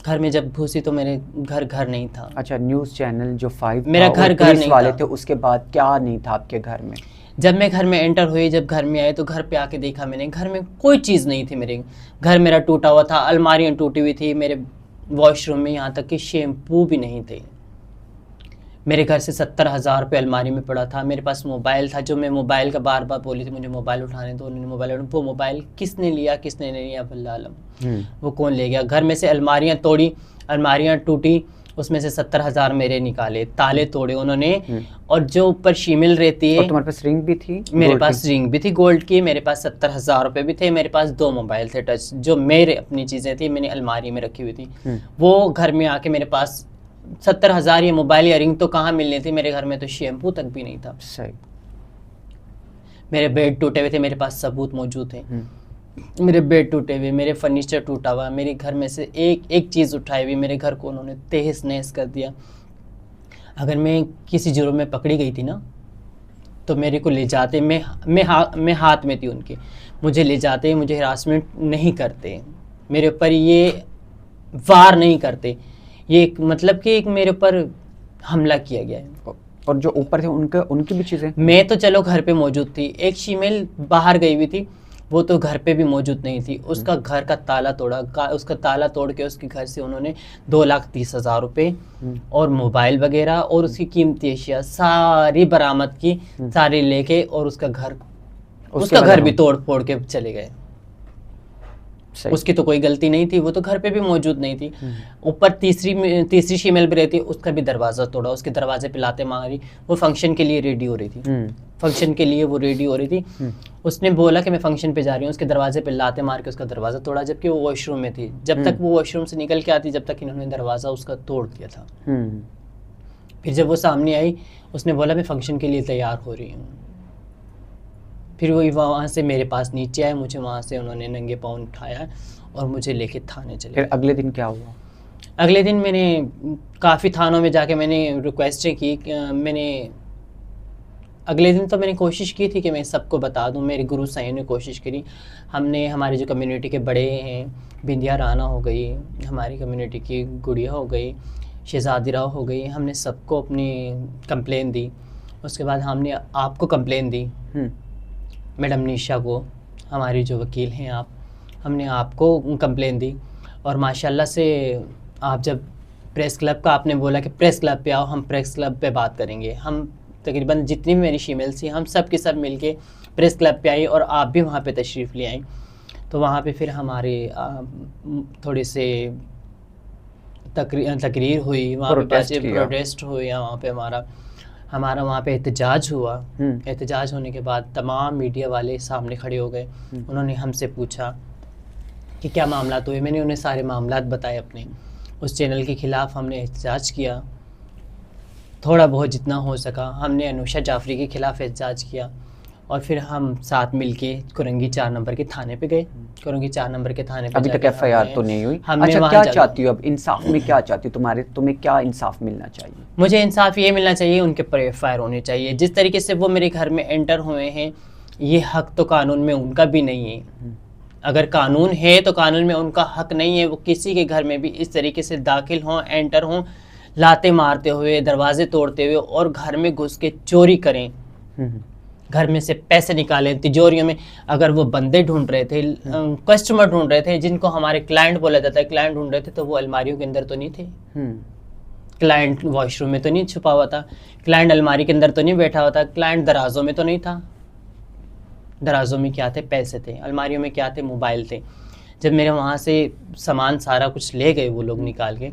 घर में जब घुसी तो मेरे घर नहीं था। अच्छा, न्यूज़ चैनल जो 5 मेरा घर नहीं वाले था। थे, उसके बाद क्या नहीं था आपके घर में? जब मैं घर में एंटर हुई, जब घर में आए तो घर पे आके देखा मैंने, घर में कोई चीज़ नहीं थी। मेरे घर मेरा टूटा हुआ था, अलमारियाँ टूटी हुई थी, मेरे वॉशरूम में यहाँ तक कि शैम्पू भी नहीं थे। मेरे घर से 70,000 रुपये अलमारी में पड़ा था। मेरे पास मोबाइल था, जो मैं मोबाइल का बार बार बोली थी मुझे मोबाइल उठाने दो, उन्होंने मोबाइल, वो मोबाइल किसने लिया किसने नहीं लिया वल्लाह आलम, वो कौन ले गया। घर में से अलमारियाँ तोड़ी, अलमारियाँ टूटी, उसमें से 70,000 मेरे निकाले, ताले तोड़े उन्होंने। और जो ऊपर शीमिल रहती है, और तुम्हारे पास रिंग भी थी? मेरे पास रिंग भी थी गोल्ड की, मेरे पास 70,000 रुपये भी थे, मेरे पास 2 मोबाइल थे टच, जो मेरे अपनी चीज़ें थी, मैंने अलमारी में रखी हुई थी। वो घर में आके मेरे पास 70,000 ये मोबाइल या रिंग तो कहाँ मिलनी थी, मेरे घर में तो शैम्पू तक भी नहीं था। सही। मेरे बेड टूटे हुए थे, मेरे पास सबूत मौजूद थे। मेरे बेड टूटे हुए, मेरे फर्नीचर टूटा हुआ, मेरे घर में से एक चीज़ उठाई हुई, मेरे घर को उन्होंने तहस नहस कर दिया। अगर मैं किसी जुर्म में पकड़ी गई थी ना, तो मेरे को ले जाते, मैं हाथ में थी उनके, मुझे ले जाते, मुझे हरासमेंट नहीं करते, मेरे ऊपर ये वार नहीं करते, ये एक मतलब कि एक मेरे ऊपर हमला किया गया है। और जो ऊपर थे उनकी भी चीज़ें? मैं तो चलो घर पे मौजूद थी, एक फीमेल बाहर गई हुई थी, वो तो घर पे भी मौजूद नहीं थी। उसका घर का ताला तोड़ा, उसका ताला तोड़ के उसके घर से उन्होंने 2,30,000 रुपये और मोबाइल वगैरह और उसकी कीमती अशिया सारी बरामद की, सारी लेके, और उसका घर भी तोड़ फोड़ के चले गए। उसकी तो कोई गलती नहीं थी, वो तो घर पे भी मौजूद नहीं थी। ऊपर तीसरी फीमेल भी रहती, उसका भी दरवाज़ा तोड़ा, उसके दरवाजे पे लाते मारी। वो फंक्शन के लिए रेडी हो रही थी, फंक्शन के लिए वो रेडी हो रही थी। उसने बोला कि मैं फंक्शन पे जा रही हूँ, उसके दरवाजे पे लाते मार के उसका दरवाज़ा तोड़ा, जबकि वो वॉशरूम में थी। जब तक वो वॉशरूम से निकल के आती, जब तक इन्होंने दरवाज़ा उसका तोड़ दिया था। फिर जब वो सामने आई, उसने बोला मैं फंक्शन के लिए तैयार हो रही हूँ। फिर वही वहाँ से मेरे पास नीचे आए, मुझे वहाँ से उन्होंने नंगे पाँव उठाया और मुझे लेके थाने चले फिर गए। अगले दिन क्या हुआ? अगले दिन मैंने काफ़ी थानों में जाके मैंने रिक्वेस्टें की मैंने अगले दिन तो मैंने कोशिश की थी कि मैं सबको बता दूं, मेरे गुरु साईं ने कोशिश करी। हमने हमारी जो कम्युनिटी के बड़े हैं, बिंदिया राना हो गई, हमारी कम्युनिटी की गुड़िया हो गई, शहजादी राव हो गई, हमने सबको अपनी कंप्लेन दी। उसके बाद हमने आपको कंप्लेन दी, मैडम निशा को, हमारी जो वकील हैं आप, हमने आपको कंप्लेन दी। और माशाल्लाह से आप जब प्रेस क्लब का आपने बोला कि प्रेस क्लब पे आओ, हम प्रेस क्लब पे बात करेंगे, हम तकरीबन जितनी भी मेरी फीमेल्स थी हम सब के सब मिलके प्रेस क्लब पे आई और आप भी वहाँ पे तशरीफ़ ले आई। तो वहाँ पे फिर हमारे थोड़े से तकरीर हुई, वहाँ पे प्रोटेस्ट हुई, वहाँ पे हमारा वहाँ पे एहतजाज हुआ। एहतजाज होने के बाद तमाम मीडिया वाले सामने खड़े हो गए। उन्होंने हमसे पूछा कि क्या मामला हुए। मैंने उन्हें सारे मामला बताए अपने। उस चैनल के ख़िलाफ़ हमने एहतजाज किया, थोड़ा बहुत जितना हो सका। हमने अनुषा जाफरी के ख़िलाफ़ एहतजाज किया और फिर हम साथ मिलके कुरंगी 4 नंबर के थाने पे गए। कुरंगी 4 नंबर के थाने पे अभी तक FIR तो नहीं हुई? हमने अच्छा, क्या चाहती हो अब इंसाफ में? क्या चाहती हो? तुम्हें क्या इंसाफ मिलना चाहिए? मुझे इंसाफ ये मिलना चाहिए, उनके पर FIR होनी चाहिए। जिस तरीके से वो मेरे घर में एंटर हुए हैं, ये हक तो कानून में उनका भी नहीं है। अगर कानून है तो कानून में उनका हक नहीं है वो किसी के घर में भी इस तरीके से दाखिल हों, एंटर हों, लाते मारते हुए, दरवाजे तोड़ते हुए और घर में घुस के चोरी करें, घर में से पैसे निकालें तिजोरियों में। अगर वो बंदे ढूंढ रहे थे, कस्टमर ढूंढ रहे थे, जिनको हमारे क्लाइंट बोला जाता है, क्लाइंट ढूंढ रहे थे, तो वो अलमारियों के अंदर तो नहीं थे। क्लाइंट वॉशरूम में तो नहीं छुपा हुआ था, क्लाइंट अलमारी के अंदर तो नहीं बैठा हुआ था, क्लाइंट दराजों में तो नहीं था। दराजों में क्या थे? पैसे थे। अलमारियों में क्या थे? मोबाइल थे। जब मेरे वहाँ से सामान सारा कुछ ले गए वो लोग निकाल के,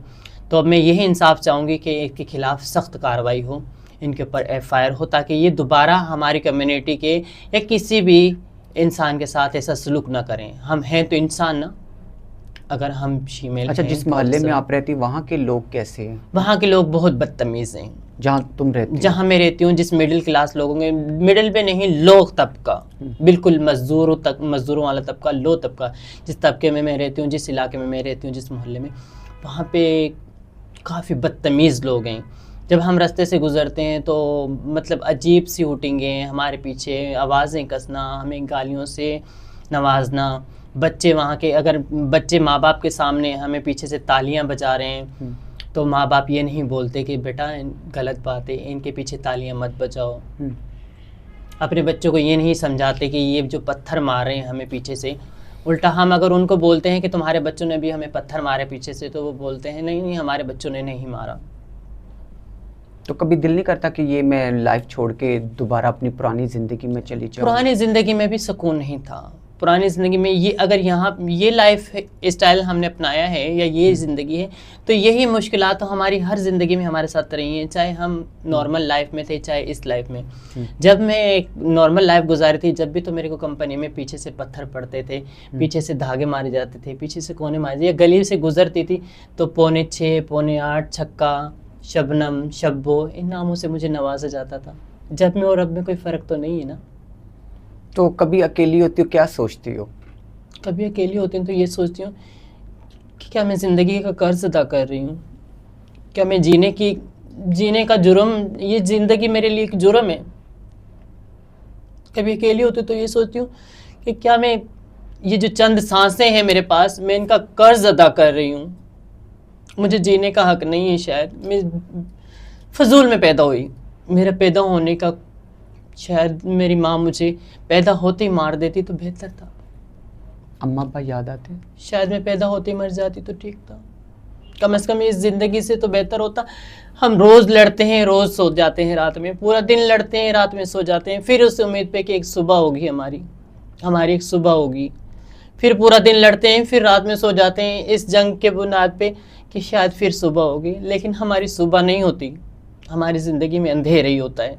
तो अब मैं यही इंसाफ चाहूँगी कि इनके ख़िलाफ़ सख्त कार्रवाई हो, इनके ऊपर FIR हो, ताकि ये दोबारा हमारी कम्युनिटी के या किसी भी इंसान के साथ ऐसा सलूक ना करें। हम हैं तो इंसान ना, अगर हम फीमेल। अच्छा, जिस मोहल्ले में आप रहती वहाँ के लोग कैसे हैं? वहाँ के लोग बहुत बदतमीज़ हैं। जहाँ तुम रहती? जहाँ मैं रहती हूँ, जिस मिडिल क्लास लोगों के, मिडिल पे नहीं, लो तबका, बिल्कुल मजदूरों वाला तबका, लो तबका, जिस तबके में मैं रहती हूँ, जिस इलाके में मैं रहती हूँ, जिस मोहल्ले में, वहाँ पे काफ़ी बदतमीज़ लोग हैं। जब हम रास्ते से गुज़रते हैं तो मतलब अजीब सी हुटिंगें, हमारे पीछे आवाज़ें कसना, हमें गालियों से नवाजना, बच्चे वहाँ के, अगर बच्चे माँ बाप के सामने हमें पीछे से तालियां बजा रहे हैं तो माँ बाप ये नहीं बोलते कि बेटा गलत बात है, इनके पीछे तालियां मत बजाओ। अपने बच्चों को ये नहीं समझाते कि ये जो पत्थर मार रहे हैं हमें पीछे से, उल्टा हम अगर उनको बोलते हैं कि तुम्हारे बच्चों ने भी हमें पत्थर मारे पीछे से, तो वो बोलते हैं नहीं नहीं, हमारे बच्चों ने नहीं मारा। तो कभी दिल नहीं करता कि ये मैं लाइफ छोड़ के दोबारा अपनी पुरानी ज़िंदगी में चली जाऊँ? पुरानी ज़िंदगी में भी सुकून नहीं था। पुरानी ज़िंदगी में ये, अगर यहाँ ये लाइफ स्टाइल हमने अपनाया है या ये ज़िंदगी है, तो यही मुश्किलात तो हमारी हर ज़िंदगी में हमारे साथ रही हैं, चाहे हम नॉर्मल लाइफ में थे चाहे इस लाइफ में। जब मैं एक नॉर्मल लाइफ गुजारी थी, जब भी तो मेरे को कंपनी में पीछे से पत्थर पड़ते थे, पीछे से धागे मारे जाते थे, पीछे से कोने मारे, या गली से गुजरती थी तो 6:45, 7:45, छक्का, शबनम, शब्बो, इन नामों से मुझे नवाजा जाता था। जब में और अब में कोई फ़र्क तो नहीं है ना। तो कभी अकेली होती हो, क्या सोचती हो? कभी अकेली होती हूँ तो ये सोचती हूँ कि क्या मैं ज़िंदगी का कर्ज अदा कर रही हूँ? क्या मैं जीने का जुर्म, ये ज़िंदगी मेरे लिए एक जुर्म है? कभी अकेली होती तो ये सोचती हूँ कि क्या मैं ये जो चंद सांसें हैं मेरे पास, मैं इनका कर्ज अदा कर रही हूँ? मुझे जीने का हक नहीं है शायद, मैं फजूल में पैदा हुई। मेरा पैदा होने का, शायद मेरी माँ मुझे पैदा होते ही मार देती तो बेहतर था। अम्मा अब्बा याद आते? शायद मैं पैदा होते ही मर जाती तो ठीक था। कम से कम इस ज़िंदगी से तो बेहतर होता। हम रोज़ लड़ते हैं, रोज़ सो जाते हैं रात में, पूरा दिन लड़ते हैं, रात में सो जाते हैं, फिर उस उम्मीद पे कि एक सुबह होगी, हमारी एक सुबह होगी। फिर पूरा दिन लड़ते हैं, फिर रात में सो जाते हैं इस जंग के बुनियाद पे कि शायद फिर सुबह होगी, लेकिन हमारी सुबह नहीं होती। हमारी ज़िंदगी में अंधेरा ही होता है।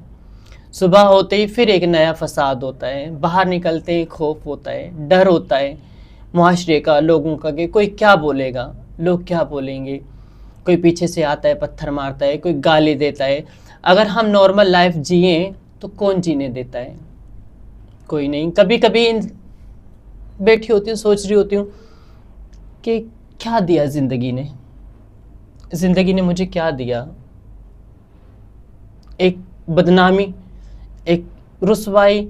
सुबह होते ही फिर एक नया फसाद होता है, बाहर निकलते ही खौफ होता है, डर होता है मुआशरे का, लोगों का, कि कोई क्या बोलेगा, लोग क्या बोलेंगे। कोई पीछे से आता है, पत्थर मारता है, कोई गाली देता है। अगर हम नॉर्मल लाइफ जिए तो कौन जीने देता है? कोई नहीं। कभी कभी बैठी होती हूँ, सोच रही होती हूँ कि क्या दिया ज़िंदगी ने मुझे क्या दिया। एक बदनामी, एक रुसवाई,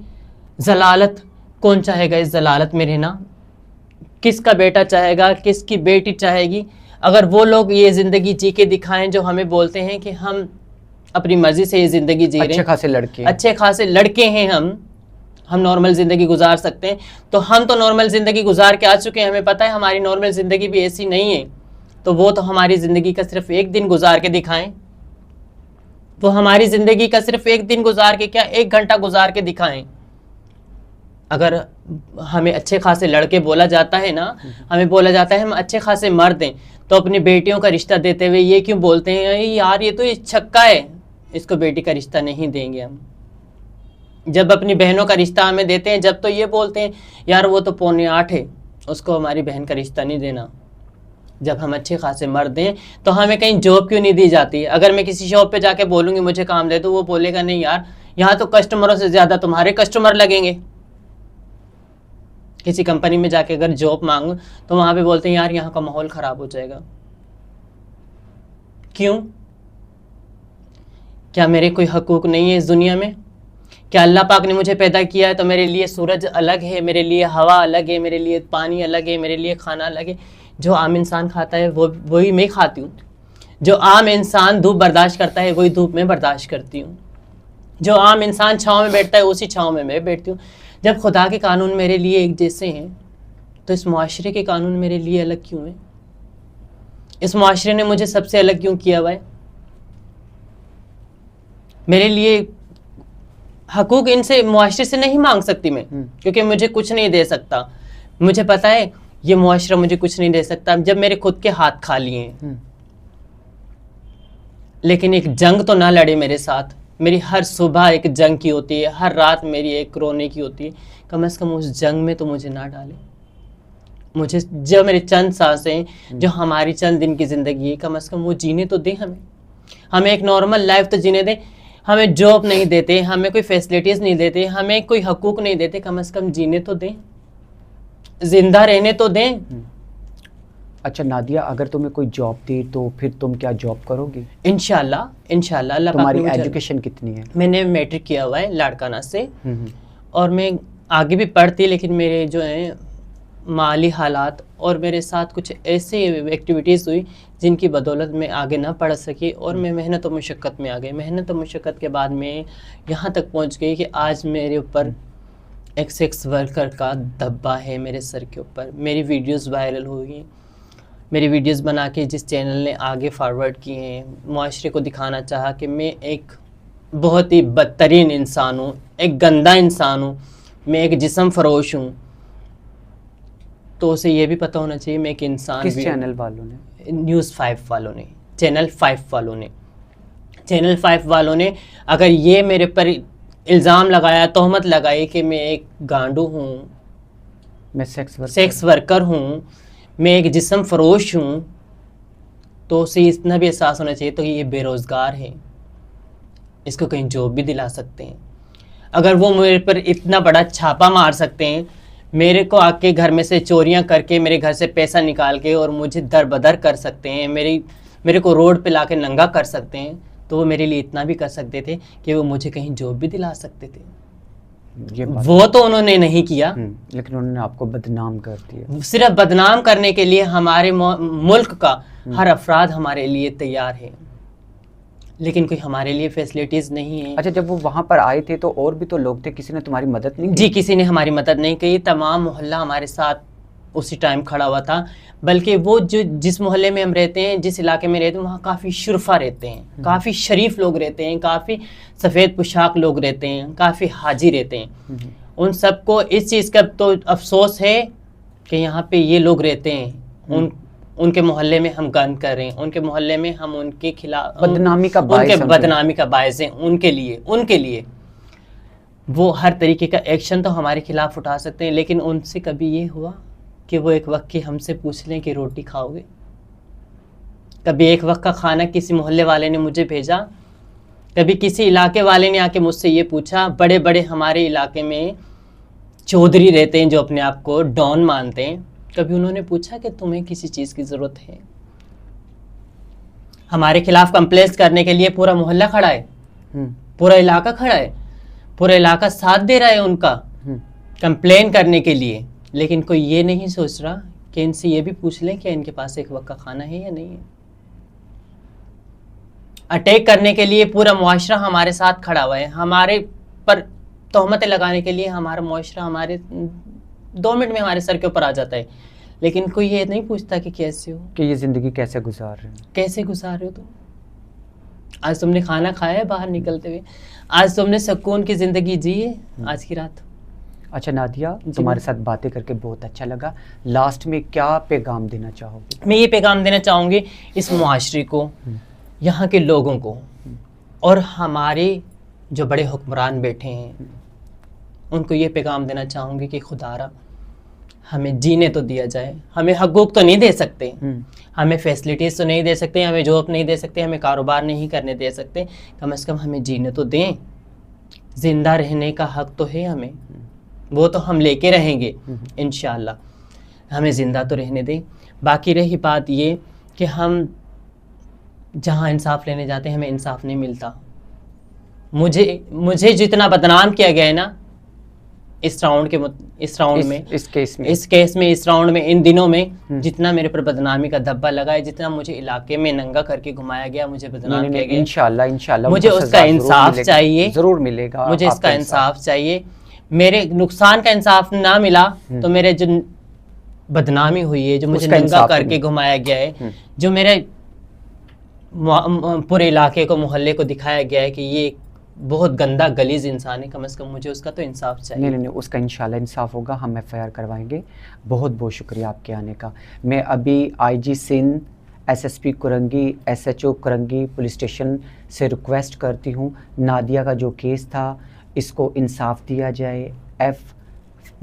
जलालत। कौन चाहेगा इस जलालत में रहना? किसका बेटा चाहेगा, किसकी बेटी चाहेगी? अगर वो लोग ये ज़िंदगी जी के दिखाएं जो हमें बोलते हैं कि हम अपनी मर्जी से ये ज़िंदगी जी रहे हैं, अच्छे खासे लड़के हैं, हम नॉर्मल ज़िंदगी गुजार सकते हैं, तो हम तो नॉर्मल ज़िंदगी गुजार के आ चुके हैं। हमें पता है हमारी नॉर्मल ज़िंदगी भी ऐसी नहीं है। तो वो तो हमारी ज़िंदगी का सिर्फ एक दिन गुजार के दिखाएं। वो हमारी ज़िंदगी का सिर्फ एक दिन गुजार के क्या, 1 घंटा गुजार के दिखाएं। अगर हमें अच्छे खासे लड़के बोला जाता है ना, हमें बोला जाता है हम अच्छे खासे मर्द हैं, तो अपनी बेटियों का रिश्ता देते हुए ये क्यों बोलते हैं यार ये तो छक्का है, इसको बेटी का रिश्ता नहीं देंगे हम। जब अपनी बहनों का रिश्ता हमें देते हैं, जब तो ये बोलते हैं यार वो तो 7:45 है, उसको हमारी बहन का रिश्ता नहीं देना। जब हम अच्छे खासे मर्द हैं तो हमें कहीं जॉब क्यों नहीं दी जाती? अगर मैं किसी शॉप पे जाके बोलूँगी मुझे काम दे दो, वो बोलेगा नहीं यार यहाँ तो कस्टमरों से ज़्यादा तुम्हारे कस्टमर लगेंगे। किसी कंपनी में जाके अगर जॉब मांगूं तो वहाँ पे बोलते हैं यार यहाँ का माहौल ख़राब हो जाएगा। क्यों? क्या मेरे कोई हकूक़ नहीं है इस दुनिया में? क्या अल्लाह पाक ने मुझे पैदा किया है तो मेरे लिए सूरज अलग है, मेरे लिए हवा अलग है, मेरे लिए पानी अलग है, मेरे लिए खाना अलग है? जो आम इंसान खाता है वही मैं खाती हूँ। जो आम इंसान धूप बर्दाश्त करता है वही धूप में बर्दाश्त करती हूँ। जो आम इंसान छाँव में बैठता है उसी छाँव में मैं बैठती हूँ। जब खुदा के कानून मेरे लिए एक जैसे हैं तो इस मुआशरे के कानून मेरे लिए अलग क्यों हैं? इस मुआशरे ने मुझे सबसे अलग क्यों किया हुआ है? मेरे लिए हकूक इनसे, मुआशरे से नहीं मांग सकती मैं, क्योंकि मुझे कुछ नहीं दे सकता। मुझे पता है ये मुआशरा मुझे कुछ नहीं दे सकता जब मेरे खुद के हाथ खाली हैं। लेकिन एक जंग तो ना लड़े मेरे साथ। मेरी हर सुबह एक जंग की होती है, हर रात मेरी एक रोने की होती है। कम से कम उस जंग में तो मुझे ना डाले। मुझे जो मेरे चंद सांसें, जो हमारी चंद दिन की ज़िंदगी है, कम से कम वो जीने तो दें हमें एक नॉर्मल लाइफ तो जीने दें। हमें जॉब नहीं देते, हमें कोई फैसिलिटीज़ नहीं देते, हमें कोई हकूक़ नहीं देते, कम से कम जीने तो दें, जिंदा रहने तो दें। अच्छा नादिया, अगर तुम्हें कोई जॉब दी तो फिर तुम क्या जॉब करोगी? इंशाल्लाह अल्लाह। तुम्हारी एजुकेशन कितनी है? मैंने मैट्रिक किया हुआ है लाड़काना से, और मैं आगे भी पढ़ती, लेकिन मेरे जो है माली हालात और मेरे साथ कुछ ऐसे एक्टिविटीज़ हुई जिनकी बदौलत मैं आगे ना पढ़ सकी, और मैं मेहनत और मुशक्क़त में आ गई। मेहनत और मुशक्क़त के बाद मैं यहाँ तक पहुँच गई कि आज मेरे ऊपर एक सेक्स वर्कर का धब्बा है मेरे सर के ऊपर। मेरी वीडियोस वायरल हुई, मेरी वीडियोस बना के जिस चैनल ने आगे फॉरवर्ड किए हैं, मुआशरे को दिखाना चाहा कि मैं एक बहुत ही बदतरीन इंसान हूँ, एक गंदा इंसान हूँ, मैं एक जिस्म फरोश हूँ। तो उसे ये भी पता होना चाहिए मैं एक इंसान। किस चैनल वालों ने? न्यूज़ 5 वालों ने, चैनल 5 वालों ने अगर ये मेरे पर इल्ज़ाम लगाया, तोहमत लगाई कि मैं एक गांडू हूँ, मैं सेक्स वर्कर हूँ, मैं एक जिस्म फरोश हूँ, तो उसे इतना भी एहसास होना चाहिए तो ये बेरोज़गार है, इसको कहीं जॉब भी दिला सकते हैं। अगर वो मेरे पर इतना बड़ा छापा मार सकते हैं, मेरे को आके घर में से चोरियां करके मेरे घर से पैसा निकाल के और मुझे दर बदर कर सकते हैं, मेरे को रोड पे लाके नंगा कर सकते हैं, तो वो मेरे लिए इतना भी कर सकते थे कि वो मुझे कहीं जॉब भी दिला सकते थे। वो तो उन्होंने नहीं किया, लेकिन उन्होंने आपको बदनाम कर दिया। सिर्फ बदनाम करने के लिए हमारे मुल्क का हर अफराद हमारे लिए तैयार है, लेकिन कोई हमारे लिए फैसिलिटीज़ नहीं है। अच्छा, जब वो वहाँ पर आए थे तो और भी तो लोग थे, किसी ने तुम्हारी मदद नहीं की? जी, किसी ने हमारी मदद नहीं की। तमाम मोहल्ला हमारे साथ उसी टाइम खड़ा हुआ था, बल्कि वो जिस मोहल्ले में हम रहते हैं, जिस इलाके में रहते हैं, वहाँ काफ़ी शुरफा रहते हैं, काफ़ी शरीफ लोग रहते हैं, काफ़ी सफ़ेद पोशाक लोग रहते हैं, काफ़ी हाजी रहते हैं। उन सबको इस चीज़ का तो अफसोस है कि यहाँ पे ये लोग रहते हैं, उनके मोहल्ले में हम गन कर रहे हैं, उनके मोहल्ले में हम उनके खिलाफ बदनामी का बायस हैं। उनके लिए वो हर तरीके का एक्शन तो हमारे खिलाफ उठा सकते हैं, लेकिन उनसे कभी ये हुआ कि वो एक वक्त की हमसे पूछ लें कि रोटी खाओगे? कभी एक वक्त का खाना किसी मोहल्ले वाले ने मुझे भेजा, कभी किसी इलाके वाले ने आके मुझसे ये पूछा। बड़े बड़े हमारे इलाके में चौधरी रहते हैं, जो अपने आप को डॉन मानते हैं, कभी उन्होंने पूछा कि तुम्हें किसी चीज़ की ज़रूरत है? हमारे खिलाफ कंप्लेंट करने के लिए पूरा मोहल्ला खड़ा है, पूरा इलाका खड़ा है, पूरा इलाका साथ दे रहा है उनका कंप्लेन करने के लिए, लेकिन कोई ये नहीं सोच रहा कि इनसे ये भी पूछ लें कि इनके पास एक वक्त का खाना है या नहीं है। अटैक करने के लिए पूरा मुआशरा हमारे साथ खड़ा हुआ है, हमारे पर तोहमतें लगाने के लिए हमारा मुआशरा हमारे 2 मिनट में हमारे सर के ऊपर आ जाता है, लेकिन कोई ये नहीं पूछता कि कैसे हो, कि ये ज़िंदगी कैसे गुजार रहे हैं, कैसे गुजार रहे हो तुम। आज तुमने खाना खाया है बाहर निकलते हुए, आज तुमने सुकून की ज़िंदगी जी है आज की रात। अच्छा नादिया, तुम्हारे साथ बातें करके बहुत अच्छा लगा। लास्ट में क्या पैगाम देना चाहोगे? मैं ये पैगाम देना चाहूँगी इस मुआशरे को, यहाँ के लोगों को, और हमारे जो बड़े हुक्मरान बैठे हैं उनको ये पैगाम देना चाहूँगी कि खुदारा हमें जीने तो दिया जाए। हमें हकूक़ तो नहीं दे सकते, हमें फैसिलिटीज़ तो नहीं दे सकते, हमें जॉब नहीं दे सकते, हमें कारोबार नहीं करने दे सकते, कम से कम हमें जीने तो दें। ज़िंदा रहने का हक तो है हमें, वो तो हम लेके रहेंगे इंशाअल्लाह। हमें ज़िंदा तो रहने दें। बाकी रही बात ये कि हम जहाँ इंसाफ लेने जाते हैं हमें इंसाफ नहीं मिलता। मुझे जितना बदनाम किया गया है ना इस राउंड में, इस राउंड में, इन दिनों में जितना मेरे पर बदनामी का धब्बा लगा है, जितना मुझे इलाके में नंगा करके घुमाया गया, मुझे बदनाम किया गया, इंशाअल्लाह मुझे उसका इंसाफ चाहिए, ज़रूर मिलेगा। मुझे इसका इंसाफ चाहिए। मेरे नुकसान का इंसाफ ना मिला तो मेरे जो बदनामी हुई है, जो मुझे नंगा करके घुमाया गया है, जो मेरे पूरे इलाके को, मोहल्ले को दिखाया गया है कि ये बहुत गंदा गलीज इंसान है, कम से कम मुझे उसका तो इंसाफ चाहिए। नहीं, उसका इंशाल्लाह इंसाफ होगा। हम FIR करवाएंगे। बहुत बहुत शुक्रिया आपके आने का। मैं अभी IG Sindh, SSP Korangi, SHO Korangi police station से रिक्वेस्ट करती हूँ, नादिया का जो केस था इसको इंसाफ दिया जाए।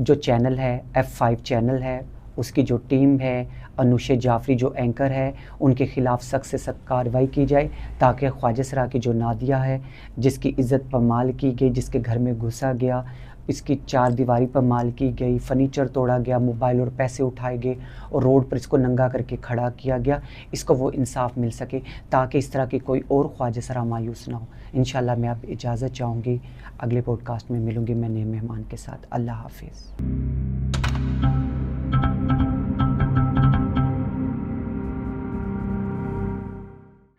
जो चैनल है, F5 चैनल है, उसकी जो टीम है, अनुशे जाफरी जो एंकर है, उनके ख़िलाफ़ सख्त से सख्त कार्रवाई की जाए, ताकि ख्वाजा सरा की जो नादिया है, जिसकी इज़्ज़त पमाल की गई, जिसके घर में घुसा गया, इसकी 4 दीवारी पर माल की गई, फर्नीचर तोड़ा गया, मोबाइल और पैसे उठाए गए और रोड पर इसको नंगा करके खड़ा किया गया, इसको वो इंसाफ मिल सके, ताकि इस तरह की कोई और ख्वाजा सरा मायूस ना हो। इंशाल्लाह मैं आप इजाज़त चाहूँगी। अगले पॉडकास्ट में मिलूँगी मैं नए मेहमान के साथ। अल्लाह हाफिज़।